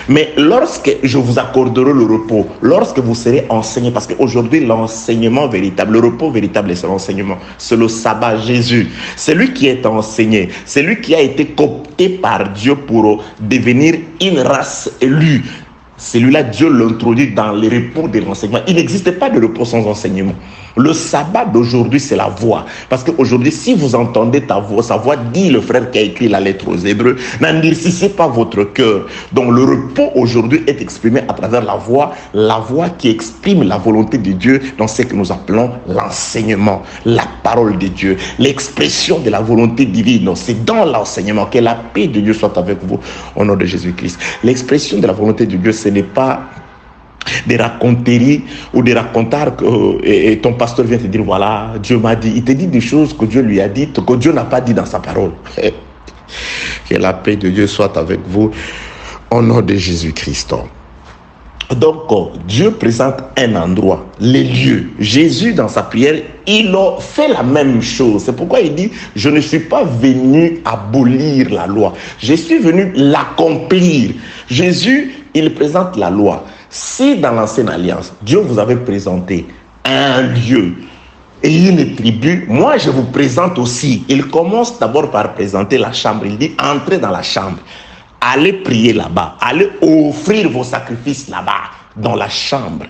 Mais lorsque je vous accorderai le repos, lorsque vous serez enseigné, parce qu'aujourd'hui l'enseignement véritable, le repos véritable c'est l'enseignement, c'est le sabbat Jésus, c'est lui qui est enseigné, c'est lui qui a été coopté par Dieu pour devenir une race élue. Celui-là, Dieu l'introduit dans les repos de l'enseignement. Il n'existe pas de repos sans enseignement. Le sabbat d'aujourd'hui, c'est la voix. Parce qu'aujourd'hui, si vous entendez sa voix, dit le frère qui a écrit la lettre aux Hébreux, n'endurcissez pas votre cœur. Donc le repos aujourd'hui est exprimé à travers la voix qui exprime la volonté de Dieu dans ce que nous appelons l'enseignement, la parole de Dieu, l'expression de la volonté divine. C'est dans l'enseignement. Que la paix de Dieu soit avec vous au nom de Jésus-Christ. L'expression de la volonté de Dieu, ce n'est pas des raconteries ou des racontards et ton pasteur vient te dire voilà, Dieu m'a dit, il te dit des choses que Dieu lui a dites, que Dieu n'a pas dit dans sa parole. Que la paix de Dieu soit avec vous au nom de Jésus-Christ. Donc, Dieu présente un endroit, les lieux. Jésus, dans sa prière, il a fait la même chose. C'est pourquoi il dit, je ne suis pas venu abolir la loi. Je suis venu l'accomplir. Jésus, il présente la loi. Si dans l'ancienne alliance, Dieu vous avait présenté un lieu et une tribu, moi je vous présente aussi. Il commence d'abord par présenter la chambre. Il dit, entrez dans la chambre. Allez prier là-bas, allez offrir vos sacrifices là-bas, dans la chambre.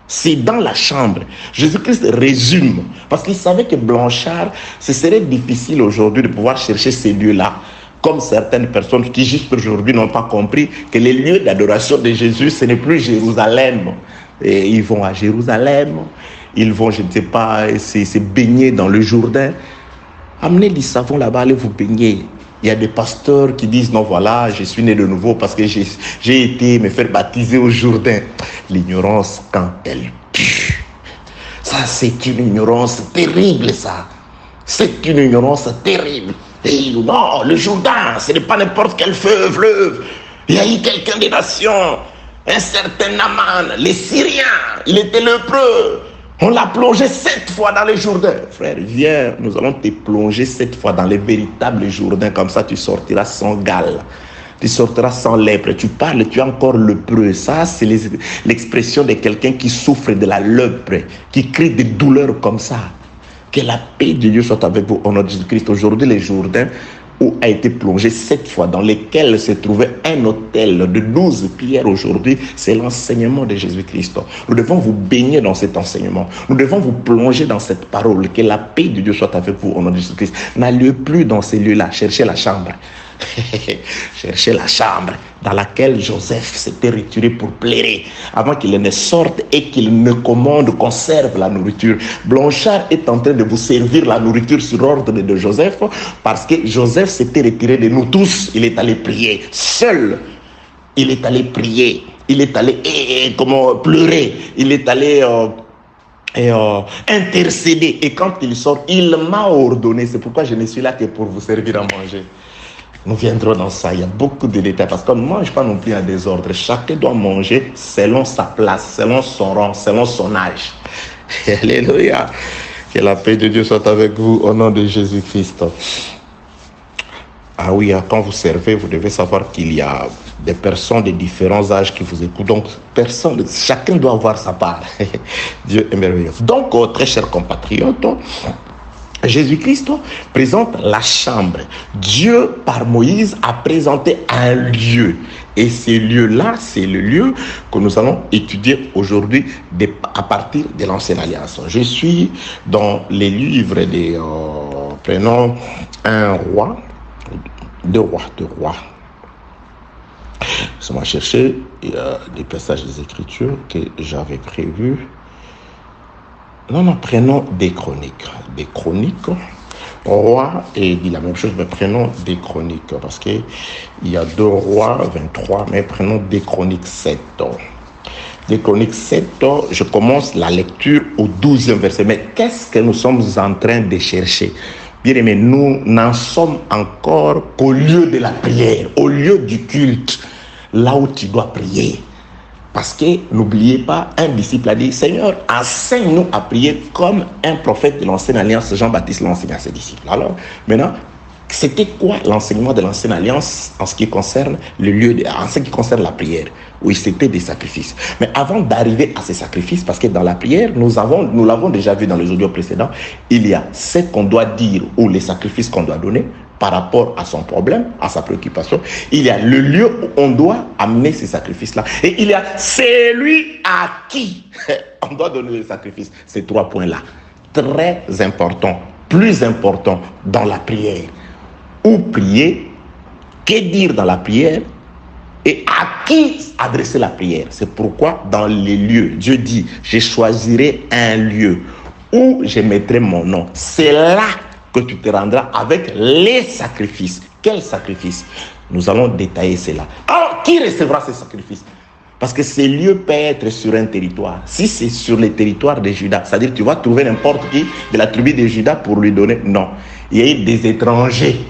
C'est dans la chambre. Jésus-Christ résume, parce qu'il savait que Blanchard, ce serait difficile aujourd'hui de pouvoir chercher ces lieux-là, comme certaines personnes qui juste aujourd'hui n'ont pas compris que les lieux d'adoration de Jésus, ce n'est plus Jérusalem. Et ils vont à Jérusalem, ils vont, je ne sais pas, se baigner dans le Jourdain. Amenez du savon là-bas, allez vous baigner. Il y a des pasteurs qui disent, non, voilà, je suis né de nouveau parce que j'ai été me faire baptiser au Jourdain. L'ignorance, quand elle pue, ça, c'est une ignorance terrible, ça. C'est une ignorance terrible. Et non, le Jourdain, ce n'est pas n'importe quel fleuve. Il y a eu quelqu'un des nations, un certain Naaman, les Syriens, il était lépreux. On l'a plongé 7 fois dans le Jourdain. Frère, viens, nous allons te plonger 7 fois dans les véritables Jourdains. Comme ça, tu sortiras sans gale. Tu sortiras sans lèpre. Tu parles, tu es encore lépreux. Ça, c'est l'expression de quelqu'un qui souffre de la lèpre, qui crie des douleurs comme ça. Que la paix de Dieu soit avec vous au nom de Jésus-Christ. Aujourd'hui, les Jourdains où a été plongé 7 fois, dans lesquels se trouvait un autel de 12 pierres aujourd'hui, c'est l'enseignement de Jésus-Christ. Nous devons vous baigner dans cet enseignement. Nous devons vous plonger dans cette parole. Que la paix de Dieu soit avec vous au nom de Jésus-Christ. N'allez plus dans ces lieux-là. Cherchez la chambre. Cherchez la chambre dans laquelle Joseph s'était retiré pour plairer avant qu'il ne sorte et qu'il ne commande qu'on serve la nourriture. Blanchard est en train de vous servir la nourriture sur ordre de Joseph parce que Joseph s'était retiré de nous tous. Il est allé prier seul. Il est allé prier. Il est allé pleurer. Il est allé intercéder. Et quand il sort, il m'a ordonné. C'est pourquoi je ne suis là que pour vous servir à manger. Nous viendrons dans ça. Il y a beaucoup de détails parce qu'on ne mange pas non plus en désordre. Chacun doit manger selon sa place, selon son rang, selon son âge. Alléluia. Que la paix de Dieu soit avec vous au nom de Jésus-Christ. Ah oui, quand vous servez, vous devez savoir qu'il y a des personnes de différents âges qui vous écoutent. Donc, chacun doit avoir sa part. Dieu est merveilleux. Donc, très chers compatriotes, Jésus-Christ présente la chambre. Dieu, par Moïse, a présenté un lieu. Et ce lieu-là, c'est le lieu que nous allons étudier aujourd'hui à partir de l'Ancienne Alliance. Je suis dans les livres des... prenons un roi, deux rois. Laissez-moi chercher. Il y a des passages des Écritures que j'avais prévus. Non, prenons des chroniques. Des chroniques. Roi, et dit la même chose, mais prenons des chroniques. Parce qu'il y a 2 rois, 23, mais prenons des chroniques 7. Des chroniques 7, je commence la lecture au 12e verset. Mais qu'est-ce que nous sommes en train de chercher? Bien aimé, nous n'en sommes encore qu'au lieu de la prière, au lieu du culte, là où tu dois prier. Parce que n'oubliez pas, un disciple a dit, Seigneur, enseigne-nous à prier comme un prophète de l'Ancienne Alliance, Jean-Baptiste l'enseigne à ses disciples. Alors, maintenant, c'était quoi l'enseignement de l'Ancienne Alliance en ce qui concerne le lieu, en ce qui concerne la prière? Oui, c'était des sacrifices. Mais avant d'arriver à ces sacrifices, parce que dans la prière, nous l'avons déjà vu dans les audios précédents, il y a ce qu'on doit dire ou les sacrifices qu'on doit donner par rapport à son problème, à sa préoccupation. Il y a le lieu où on doit amener ces sacrifices-là. Et il y a celui à qui on doit donner les sacrifices. Ces 3 points-là, très importants, plus importants dans la prière. Où prier, que dire dans la prière et à qui adresser la prière. C'est pourquoi dans les lieux, Dieu dit, je choisirai un lieu où je mettrai mon nom. C'est là que tu te rendras avec les sacrifices. Quels sacrifices? Nous allons détailler cela. Alors, qui recevra ces sacrifices? Parce que ces lieux peuvent être sur un territoire. Si c'est sur le territoire de Juda, c'est-à-dire que tu vas trouver n'importe qui de la tribu de Juda pour lui donner. Non. Il y a eu des étrangers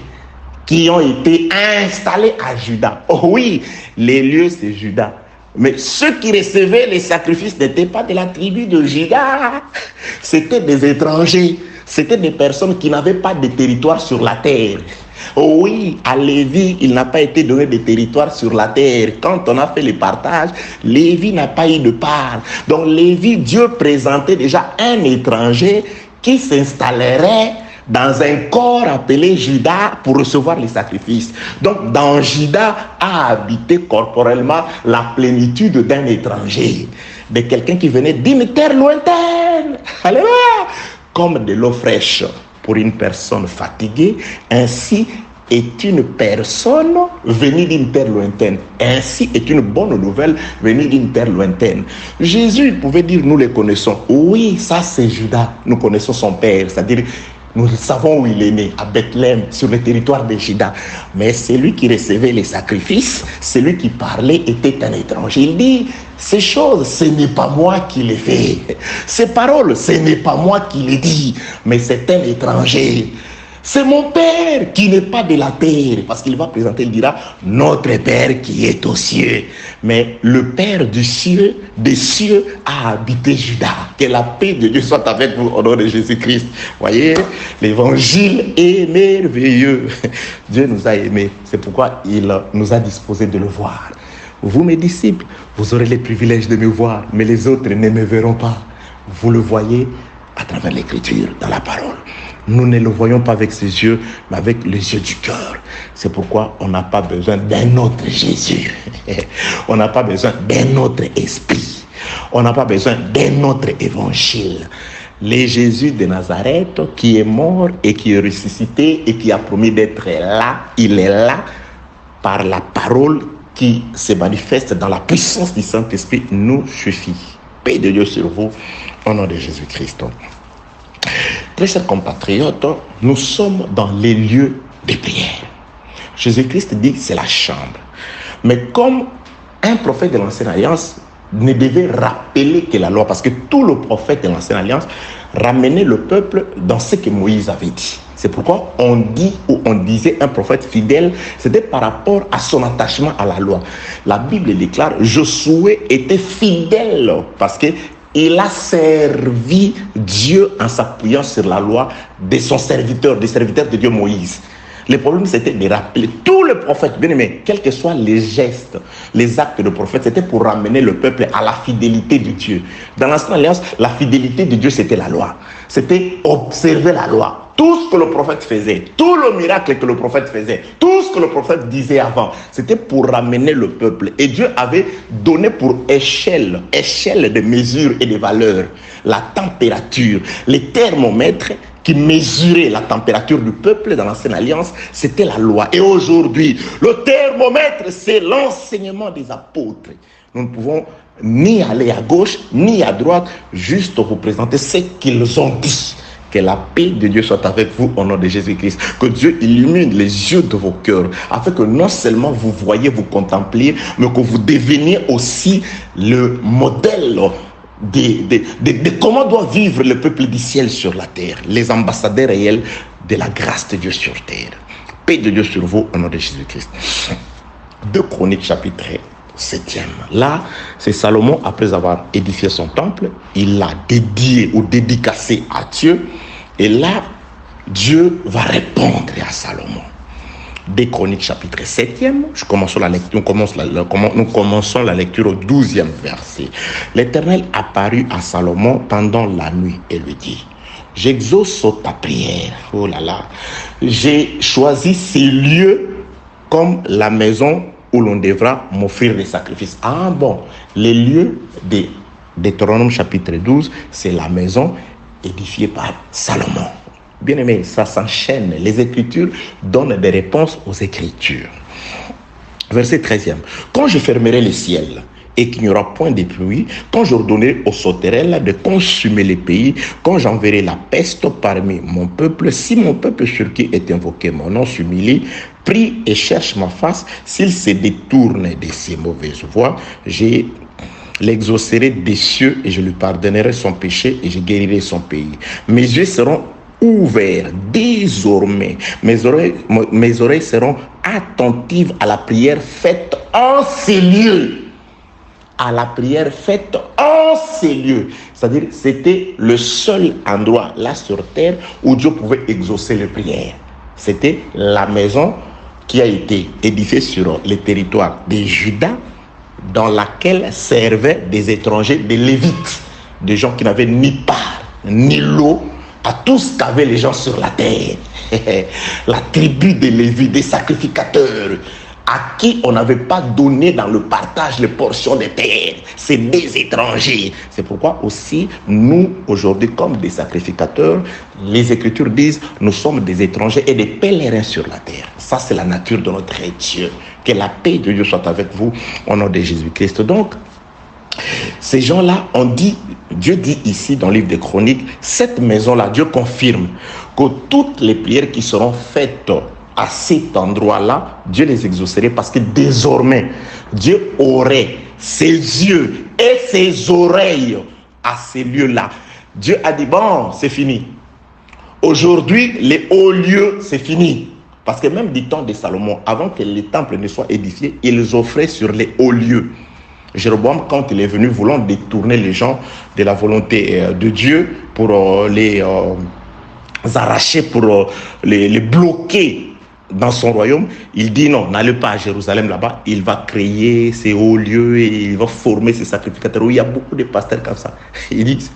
qui ont été installés à Juda. Oh oui, les lieux c'est Juda. Mais ceux qui recevaient les sacrifices n'étaient pas de la tribu de Juda. C'était des étrangers. C'était des personnes qui n'avaient pas de territoire sur la terre. Oh oui, à Lévi, il n'a pas été donné de territoire sur la terre. Quand on a fait le partage, Lévi n'a pas eu de part. Donc Lévi, Dieu présentait déjà un étranger qui s'installerait dans un corps appelé Juda pour recevoir les sacrifices. Donc dans Juda a habité corporellement la plénitude d'un étranger, de quelqu'un qui venait d'une terre lointaine. Alléluia. Comme de l'eau fraîche pour une personne fatiguée, ainsi est une personne venue d'une terre lointaine. Ainsi est une bonne nouvelle venue d'une terre lointaine. Jésus pouvait dire, nous les connaissons. Oui, ça c'est Judas. Nous connaissons son père, c'est-à-dire nous savons où il est né, à Bethléem, sur le territoire de Juda. Mais celui qui recevait les sacrifices, celui qui parlait était un étranger. Il dit, ces choses, ce n'est pas moi qui les fais. Ces paroles, ce n'est pas moi qui les dis, mais c'est un étranger. C'est mon Père qui n'est pas de la terre. Parce qu'il va présenter, il dira, notre Père qui est aux cieux. Mais le Père du ciel, des cieux a habité Juda. Que la paix de Dieu soit avec vous au nom de Jésus-Christ. Voyez, l'évangile est merveilleux. Dieu nous a aimés. C'est pourquoi il nous a disposé de le voir. Vous, mes disciples, vous aurez le privilège de me voir, mais les autres ne me verront pas. Vous le voyez à travers l'écriture, dans la parole. Nous ne le voyons pas avec ses yeux, mais avec les yeux du cœur. C'est pourquoi on n'a pas besoin d'un autre Jésus. On n'a pas besoin d'un autre esprit. On n'a pas besoin d'un autre évangile. Le Jésus de Nazareth qui est mort et qui est ressuscité et qui a promis d'être là, il est là par la parole qui se manifeste dans la puissance du Saint-Esprit nous suffit. Paix de Dieu sur vous, au nom de Jésus-Christ. Très chers compatriotes, nous sommes dans les lieux de prière. Jésus-Christ dit c'est la chambre. Mais comme un prophète de l'Ancienne Alliance ne devait rappeler que la loi, parce que tout le prophète de l'Ancienne Alliance ramenait le peuple dans ce que Moïse avait dit. C'est pourquoi on dit ou on disait un prophète fidèle, c'était par rapport à son attachement à la loi. La Bible déclare Josué était fidèle parce que il a servi Dieu en s'appuyant sur la loi de son serviteur, des serviteurs de Dieu Moïse. Le problème, c'était de rappeler tous les prophètes, bien aimés, quels que soient les gestes, les actes de prophètes, c'était pour ramener le peuple à la fidélité de Dieu. Dans l'Ancienne Alliance, la fidélité de Dieu, c'était la loi. C'était observer la loi. Tout ce que le prophète faisait, tout le miracle que le prophète faisait, tout ce que le prophète disait avant, c'était pour ramener le peuple. Et Dieu avait donné pour échelle de mesure et de valeur, la température, les thermomètres qui mesuraient la température du peuple dans l'Ancienne Alliance, c'était la loi. Et aujourd'hui, le thermomètre, c'est l'enseignement des apôtres. Nous ne pouvons ni aller à gauche, ni à droite, juste vous présenter ce qu'ils ont dit. Que la paix de Dieu soit avec vous au nom de Jésus-Christ. Que Dieu illumine les yeux de vos cœurs, afin que non seulement vous voyez, vous contempliez, mais que vous deveniez aussi le modèle de comment doit vivre le peuple du ciel sur la terre, les ambassadeurs réels de la grâce de Dieu sur terre. Paix de Dieu sur vous au nom de Jésus-Christ. 2 Chroniques chapitre 7e. Là, c'est Salomon, après avoir édifié son temple, il l'a dédié ou dédicacé à Dieu. Et là, Dieu va répondre à Salomon. 2 Chroniques chapitre 7e, nous commençons la lecture au 12e verset. L'Éternel apparut à Salomon pendant la nuit et lui dit, j'exauce ta prière. Oh là là. J'ai choisi ces lieux comme la maison où l'on devra m'offrir des sacrifices. Ah bon, les lieux de Deutéronome chapitre 12, c'est la maison édifiée par Salomon. Bien aimé, ça s'enchaîne. Les Écritures donnent des réponses aux Écritures. Verset 13e. Quand je fermerai le ciel et qu'il n'y aura point de pluie, quand j'ordonnerai aux sauterelles de consumer les pays, quand j'enverrai la peste parmi mon peuple, si mon peuple sur qui est invoqué mon nom s'humilie, prie et cherche ma face, s'il se détourne de ses mauvaises voies, je l'exaucerai des cieux et je lui pardonnerai son péché et je guérirai son pays. Mes yeux seront ouverts désormais, mes oreilles seront attentives à la prière faite en ces lieux. à la prière faite en ces lieux. C'est-à-dire, c'était le seul endroit là sur terre où Dieu pouvait exaucer les prières. C'était la maison qui a été édifiée sur les territoires de Juda, dans laquelle servaient des étrangers, des Lévites, des gens qui n'avaient ni part, ni lot à tout ce qu'avaient les gens sur la terre. La tribu des Lévites, des sacrificateurs, à qui on n'avait pas donné dans le partage les portions des terres. C'est des étrangers. C'est pourquoi aussi, nous, aujourd'hui, comme des sacrificateurs, les Écritures disent, nous sommes des étrangers et des pèlerins sur la terre. Ça, c'est la nature de notre Dieu. Que la paix de Dieu soit avec vous, au nom de Jésus-Christ. Donc, ces gens-là ont dit, Dieu dit ici dans le livre des Chroniques, cette maison-là, Dieu confirme que toutes les prières qui seront faites à cet endroit-là, Dieu les exaucerait parce que désormais, Dieu aurait ses yeux et ses oreilles à ces lieux-là. Dieu a dit, bon, c'est fini. Aujourd'hui, les hauts lieux, c'est fini. Parce que même du temps de Salomon, avant que les temples ne soient édifiés, ils offraient sur les hauts lieux. Jéroboam, quand il est venu, voulant détourner les gens de la volonté de Dieu pour les arracher, pour les bloquer dans son royaume, il dit non, n'allez pas à Jérusalem là-bas, il va créer ces hauts lieux et il va former ces sacrificateurs. Oui, il y a beaucoup de pasteurs comme ça. Il dit,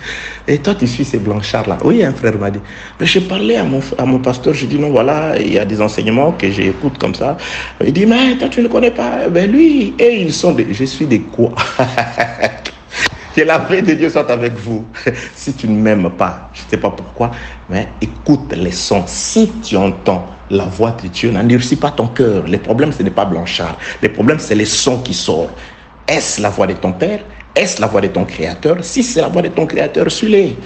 et toi tu suis ces blanchards-là? Oui, un frère m'a dit. Mais je parlais à mon pasteur, je dis non, voilà, il y a des enseignements que j'écoute comme ça. Il dit, mais toi tu ne connais pas. Ben lui, et ils sont des... Je suis des quoi? Que la paix de Dieu soit avec vous. Si tu ne m'aimes pas, je ne sais pas pourquoi, mais écoute les sons. Si tu entends la voix de Dieu, n'endurcis pas ton cœur. Le problème, ce n'est pas Blanchard. Le problème, c'est les sons qui sortent. Est-ce la voix de ton Père? Est-ce la voix de ton Créateur? Si c'est la voix de ton Créateur, suis-les.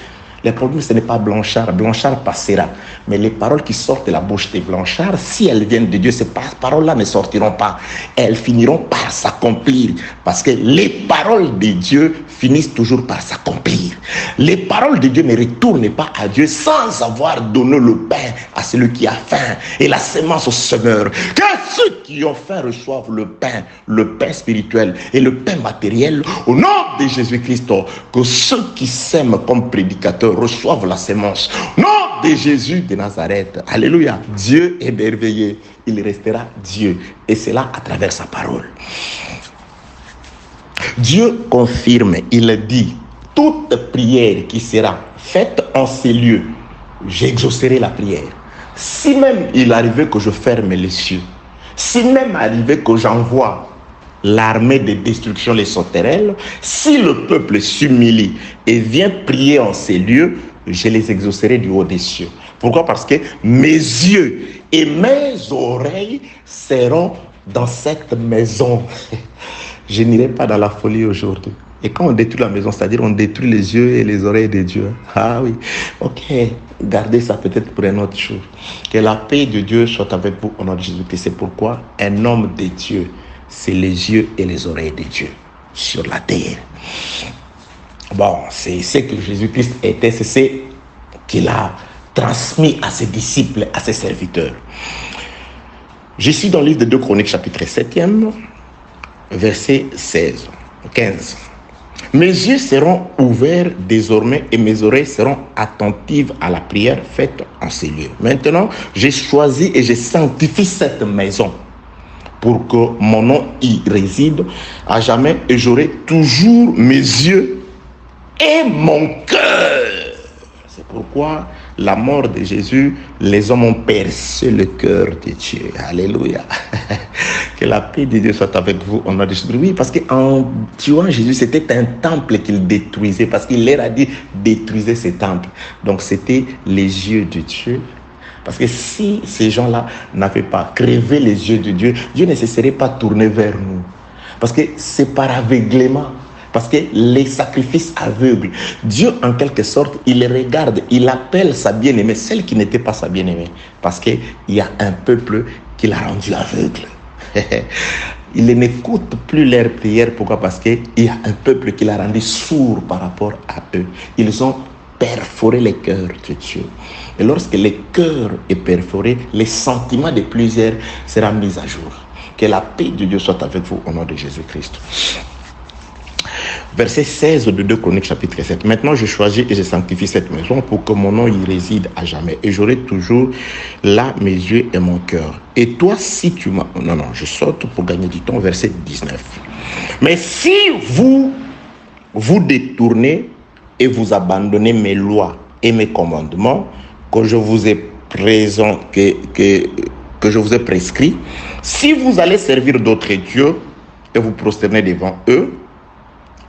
Le problème, ce n'est pas Blanchard. Blanchard passera. Mais les paroles qui sortent de la bouche de Blanchard, si elles viennent de Dieu, ces paroles-là ne sortiront pas. Elles finiront par s'accomplir. Parce que les paroles de Dieu finissent toujours par s'accomplir. Les paroles de Dieu ne retournent pas à Dieu sans avoir donné le pain à celui qui a faim et la sémence au semeur. Que ceux qui ont faim reçoivent le pain spirituel et le pain matériel au nom de Jésus-Christ. Que ceux qui s'aiment comme prédicateurs reçoivent la sémence. Au nom de Jésus de Nazareth. Alléluia. Dieu est merveilleux. Il restera Dieu. Et c'est là à travers sa parole. Dieu confirme, il dit, toute prière qui sera faite en ces lieux, j'exaucerai la prière. Si même il arrivait que je ferme les cieux, si même arrivait que j'envoie l'armée de destruction, les sauterelles, si le peuple s'humilie et vient prier en ces lieux, je les exaucerai du haut des cieux. Pourquoi? Parce que mes yeux et mes oreilles seront dans cette maison. Je n'irai pas dans la folie aujourd'hui. Et quand on détruit la maison, c'est-à-dire on détruit les yeux et les oreilles de Dieu. Ah oui, ok, gardez ça peut-être pour un autre jour. Que la paix de Dieu soit avec vous au nom de Jésus-Christ. C'est pourquoi un homme de Dieu, c'est les yeux et les oreilles de Dieu sur la terre. Bon, c'est ce que Jésus-Christ était, c'est ce qu'il a transmis à ses disciples, à ses serviteurs. Je suis dans le livre de 2 Chroniques, chapitre 7e, verset 15. Mes yeux seront ouverts désormais et mes oreilles seront attentives à la prière faite en ces lieux. Maintenant, j'ai choisi et je sanctifie cette maison pour que mon nom y réside à jamais et j'aurai toujours mes yeux et mon cœur. C'est pourquoi la mort de Jésus, les hommes ont percé le cœur de Dieu. Alléluia. Que la paix de Dieu soit avec vous. On a dit, oui, parce qu'en tuant Jésus, c'était un temple qu'il détruisait, parce qu'il leur a dit, détruisez ces temples. Donc c'était les yeux de Dieu. Parce que si ces gens-là n'avaient pas crevé les yeux de Dieu, Dieu ne se serait pas tourné vers nous. Parce que c'est par aveuglement. Parce que les sacrifices aveugles, Dieu en quelque sorte, il regarde, il appelle sa bien-aimée, celle qui n'était pas sa bien-aimée. Parce qu'il y a un peuple qu'il a rendu aveugle. Il n'écoute plus leurs prières. Pourquoi? Parce qu'il y a un peuple qu'il a rendu sourd par rapport à eux. Ils ont perforé les cœurs de Dieu. Et lorsque le cœur est perforé, les sentiments de plusieurs seront mis à jour. Que la paix de Dieu soit avec vous au nom de Jésus-Christ. Verset 16 de 2 Chroniques chapitre 7. Maintenant, je choisis et je sanctifie cette maison pour que mon nom y réside à jamais. Et j'aurai toujours là mes yeux et mon cœur. Et toi, si tu m'as... Non, je saute pour gagner du temps. Verset 19. Mais si vous vous détournez et vous abandonnez mes lois et mes commandements que je vous ai que je vous ai prescrits, si vous allez servir d'autres dieux et vous prosterner devant eux,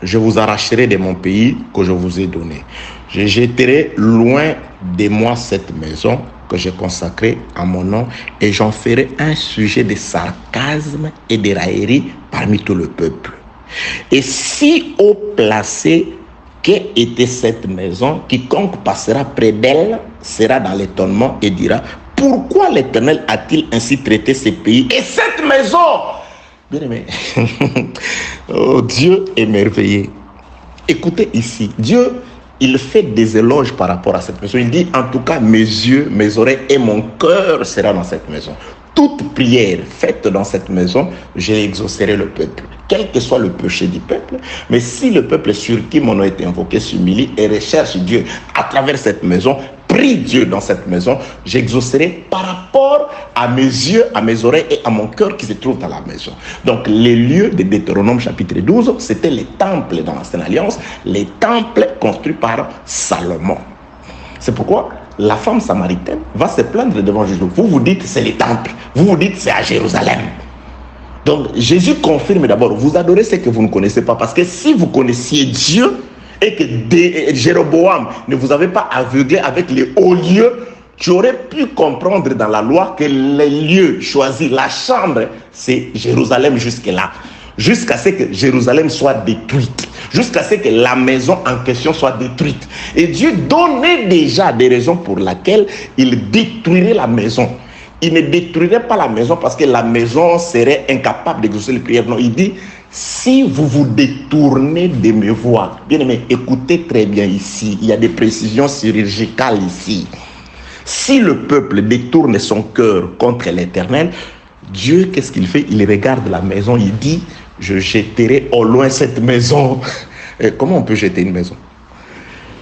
je vous arracherai de mon pays que je vous ai donné. Je jetterai loin de moi cette maison que j'ai consacrée à mon nom et j'en ferai un sujet de sarcasme et de raillerie parmi tout le peuple. Et si haut placé qu'était cette maison, quiconque passera près d'elle sera dans l'étonnement et dira: pourquoi l'Éternel a-t-il ainsi traité ces pays et cette maison? Bien aimé, oh, Dieu est merveilleux. Écoutez ici, Dieu, il fait des éloges par rapport à cette maison. Il dit, en tout cas, mes yeux, mes oreilles et mon cœur seront dans cette maison. Toute prière faite dans cette maison, j'exaucerai le peuple, quel que soit le péché du peuple. Mais si le peuple sur qui mon nom est invoqué s'humilie et recherche Dieu à travers cette maison, prie Dieu dans cette maison, j'exaucerai par rapport à mes yeux, à mes oreilles et à mon cœur qui se trouvent dans la maison. Donc les lieux de Deutéronome chapitre 12, c'était les temples dans l'Ancienne Alliance, les temples construits par Salomon. C'est pourquoi la femme samaritaine va se plaindre devant Jésus. Vous vous dites c'est les temples, vous vous dites c'est à Jérusalem. Donc Jésus confirme d'abord, vous adorez ce que vous ne connaissez pas, parce que si vous connaissiez Dieu et que Jéroboam ne vous avait pas aveuglé avec les hauts lieux, tu aurais pu comprendre dans la loi que les lieux choisis, la chambre, c'est Jérusalem jusque-là. Jusqu'à ce que Jérusalem soit détruite, jusqu'à ce que la maison en question soit détruite. Et Dieu donnait déjà des raisons pour lesquelles il détruirait la maison. Il ne détruirait pas la maison parce que la maison serait incapable d'exaucer les prières. Non, il dit, si vous vous détournez de mes voies, bien aimé, écoutez très bien ici, il y a des précisions chirurgicales ici. Si le peuple détourne son cœur contre l'Éternel, Dieu, qu'est-ce qu'il fait? Il regarde la maison, il dit, je jetterai au loin cette maison. Et comment on peut jeter une maison?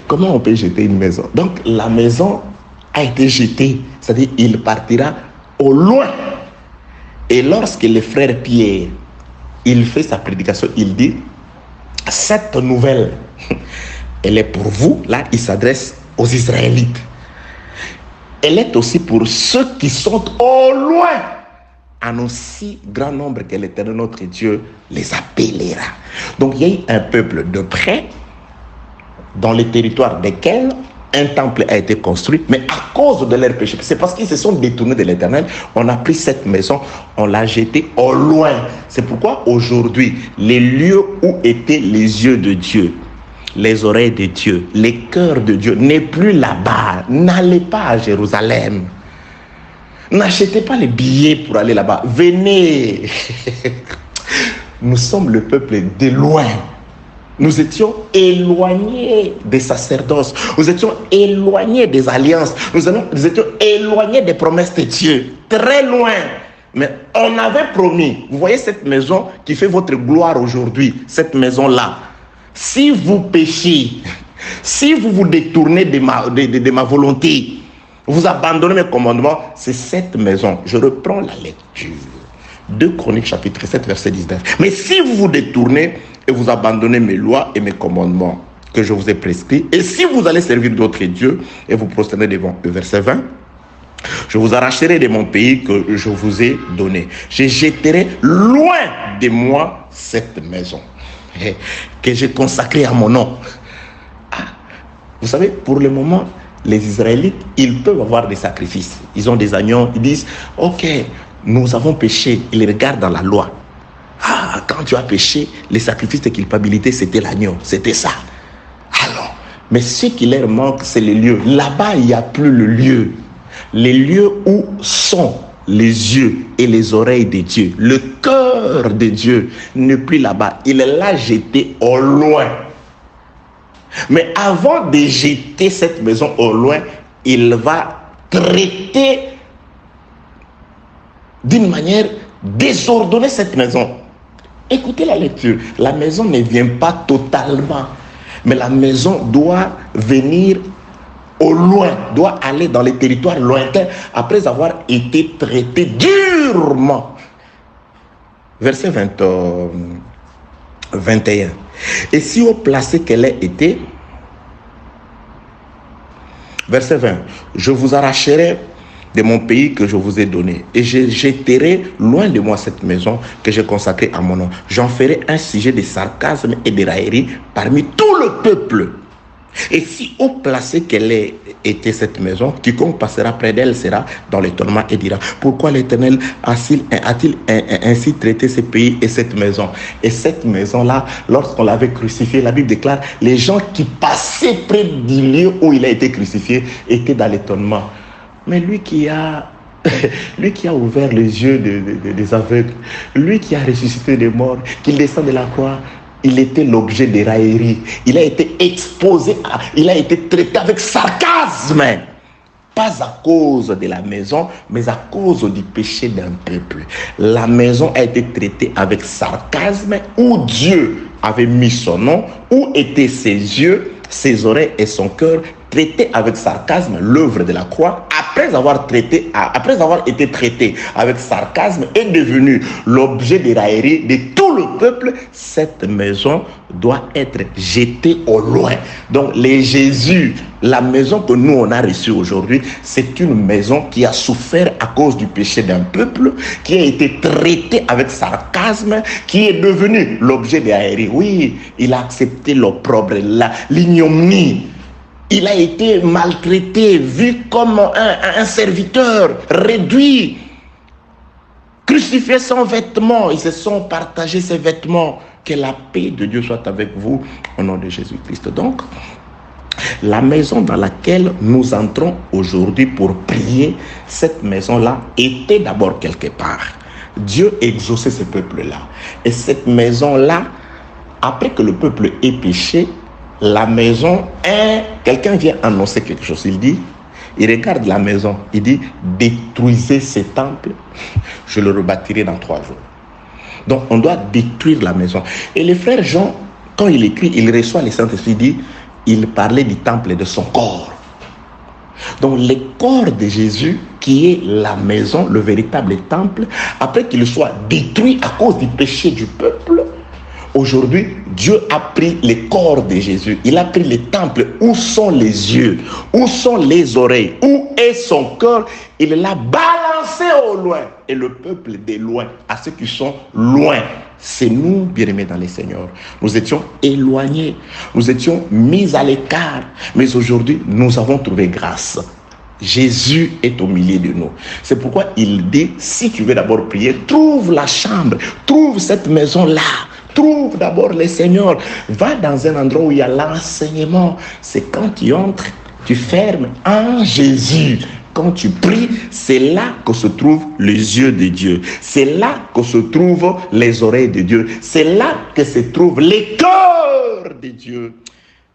Comment on peut jeter une maison? Donc la maison a été jetée, c'est-à-dire il partira au loin. Et lorsque le frère Pierre, il fait sa prédication, il dit, cette nouvelle, elle est pour vous, là il s'adresse aux Israélites. Elle est aussi pour ceux qui sont au loin, en aussi grand nombre que l'Éternel notre Dieu les appellera. Donc il y a eu un peuple de près, dans les territoires desquels un temple a été construit, mais à cause de leur péché, c'est parce qu'ils se sont détournés de l'Éternel, on a pris cette maison, on l'a jetée au loin. C'est pourquoi aujourd'hui, les lieux où étaient les yeux de Dieu, les oreilles de Dieu, les cœurs de Dieu, n'est plus là-bas. N'allez pas à Jérusalem. N'achetez pas les billets pour aller là-bas. Venez. Nous sommes le peuple de loin. Nous étions éloignés des sacerdoces. Nous étions éloignés des alliances. Nous étions éloignés des promesses de Dieu. Très loin. Mais on avait promis. Vous voyez cette maison qui fait votre gloire aujourd'hui. Cette maison-là. Si vous péchez, si vous vous détournez de ma volonté, vous abandonnez mes commandements, c'est cette maison. Je reprends la lecture. 2 Chroniques chapitre 7 verset 19. Mais si vous vous détournez et vous abandonnez mes lois et mes commandements que je vous ai prescrits, et si vous allez servir d'autres dieux et vous prosternez devant eux, verset 20, je vous arracherai de mon pays que je vous ai donné. Je jetterai loin de moi cette maison que j'ai consacrée à mon nom. Vous savez, pour le moment, les Israélites, ils peuvent avoir des sacrifices. Ils ont des agneaux, ils disent, ok, nous avons péché. Ils regardent dans la loi. Quand tu as péché, les sacrifices de culpabilité, c'était l'agneau, c'était ça. Alors, mais ce qui leur manque, c'est les lieux. Là-bas, il n'y a plus le lieu. Les lieux où sont les yeux et les oreilles de Dieu. Le cœur de Dieu n'est plus là-bas. Il l'a jeté au loin. Mais avant de jeter cette maison au loin, il va traiter d'une manière désordonnée cette maison. Écoutez la lecture. La maison ne vient pas totalement, mais la maison doit venir au loin, doit aller dans les territoires lointains après avoir été traitée durement. Verset 21. Et si au placé qu'elle ait été, verset 20, je vous arracherai de mon pays que je vous ai donné, et je jetterai loin de moi cette maison que j'ai consacrée à mon nom. J'en ferai un sujet de sarcasme et de raillerie parmi tout le peuple. Et si haut placé qu'elle ait été cette maison, quiconque passera près d'elle sera dans l'étonnement et dira, pourquoi l'Éternel a-t-il ainsi traité ce pays et cette maison? Et cette maison-là, lorsqu'on l'avait crucifié, la Bible déclare, les gens qui passaient près du lieu où il a été crucifié étaient dans l'étonnement. Mais lui qui a ouvert les yeux des aveugles, lui qui a ressuscité des morts, qu'il descend de la croix, il était l'objet des railleries. Il a été exposé, il a été traité avec sarcasme. Pas à cause de la maison, mais à cause du péché d'un peuple. La maison a été traitée avec sarcasme, où Dieu avait mis son nom, où étaient ses yeux, ses oreilles et son cœur, traité avec sarcasme l'œuvre de la croix, après avoir été traité avec sarcasme, est devenu l'objet des railleries de tout le peuple. Cette maison doit être jetée au loin. Donc les Jésus, la maison que nous on a reçue aujourd'hui, c'est une maison qui a souffert à cause du péché d'un peuple, qui a été traitée avec sarcasme, qui est devenue l'objet des railleries. Oui, il a accepté l'opprobre, l'ignominie. Il a été maltraité, vu comme un serviteur, réduit, crucifié sans vêtements. Ils se sont partagés ses vêtements. Que la paix de Dieu soit avec vous au nom de Jésus-Christ. Donc, la maison dans laquelle nous entrons aujourd'hui pour prier, cette maison-là était d'abord quelque part. Dieu exauçait ce peuple-là. Et cette maison-là, après que le peuple ait péché, la maison, quelqu'un vient annoncer quelque chose. Il regarde la maison, il dit, détruisez ces temples, je le rebâtirai dans 3 jours. Donc on doit détruire la maison. Et le frère Jean, quand il écrit, il reçoit les Saint-Esprit, il parlait du temple et de son corps. Donc le corps de Jésus, qui est la maison, le véritable temple, après qu'il soit détruit à cause du péché du peuple, aujourd'hui, Dieu a pris le corps de Jésus. Il a pris le temple. Où sont les yeux? Où sont les oreilles? Où est son cœur? Il l'a balancé au loin. Et le peuple de loin, à ceux qui sont loin, c'est nous, bien-aimés dans les Seigneurs. Nous étions éloignés. Nous étions mis à l'écart. Mais aujourd'hui, nous avons trouvé grâce. Jésus est au milieu de nous. C'est pourquoi il dit, si tu veux d'abord prier, trouve la chambre. Trouve cette maison-là. Trouve d'abord le Seigneur. Va dans un endroit où il y a l'enseignement. C'est quand tu entres, tu fermes en Jésus. Quand tu pries, c'est là que se trouvent les yeux de Dieu. C'est là que se trouvent les oreilles de Dieu. C'est là que se trouvent les cœurs de Dieu.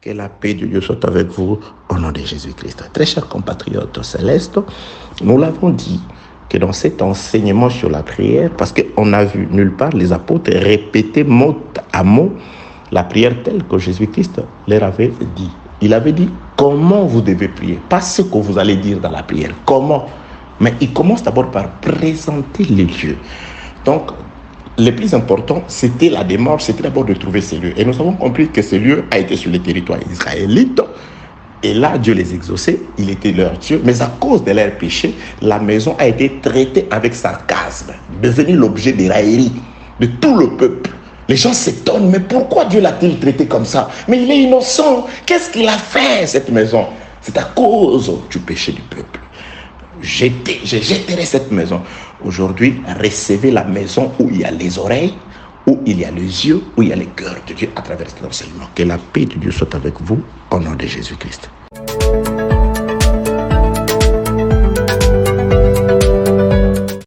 Que la paix de Dieu soit avec vous au nom de Jésus-Christ. Très chers compatriotes célestes, nous l'avons dit, que dans cet enseignement sur la prière, parce qu'on a vu nulle part les apôtres répéter mot à mot la prière telle que Jésus-Christ leur avait dit. Il avait dit comment vous devez prier, pas ce que vous allez dire dans la prière, comment. Mais il commence d'abord par présenter les lieux. Donc, le plus important, c'était la démarche, c'était d'abord de trouver ces lieux. Et nous avons compris que ce lieu a été sur le territoire israélite. Et là, Dieu les exauçait, il était leur Dieu. Mais à cause de leur péché, la maison a été traitée avec sarcasme, devenue l'objet des railleries de tout le peuple. Les gens s'étonnent, mais pourquoi Dieu l'a-t-il traité comme ça? Mais il est innocent. Qu'est-ce qu'il a fait, cette maison? C'est à cause du péché du peuple. Je jetterai cette maison. Aujourd'hui, recevez la maison où il y a les oreilles, où il y a les yeux, où il y a le cœur de Dieu à travers cet enseignement. Que la paix de Dieu soit avec vous au nom de Jésus-Christ.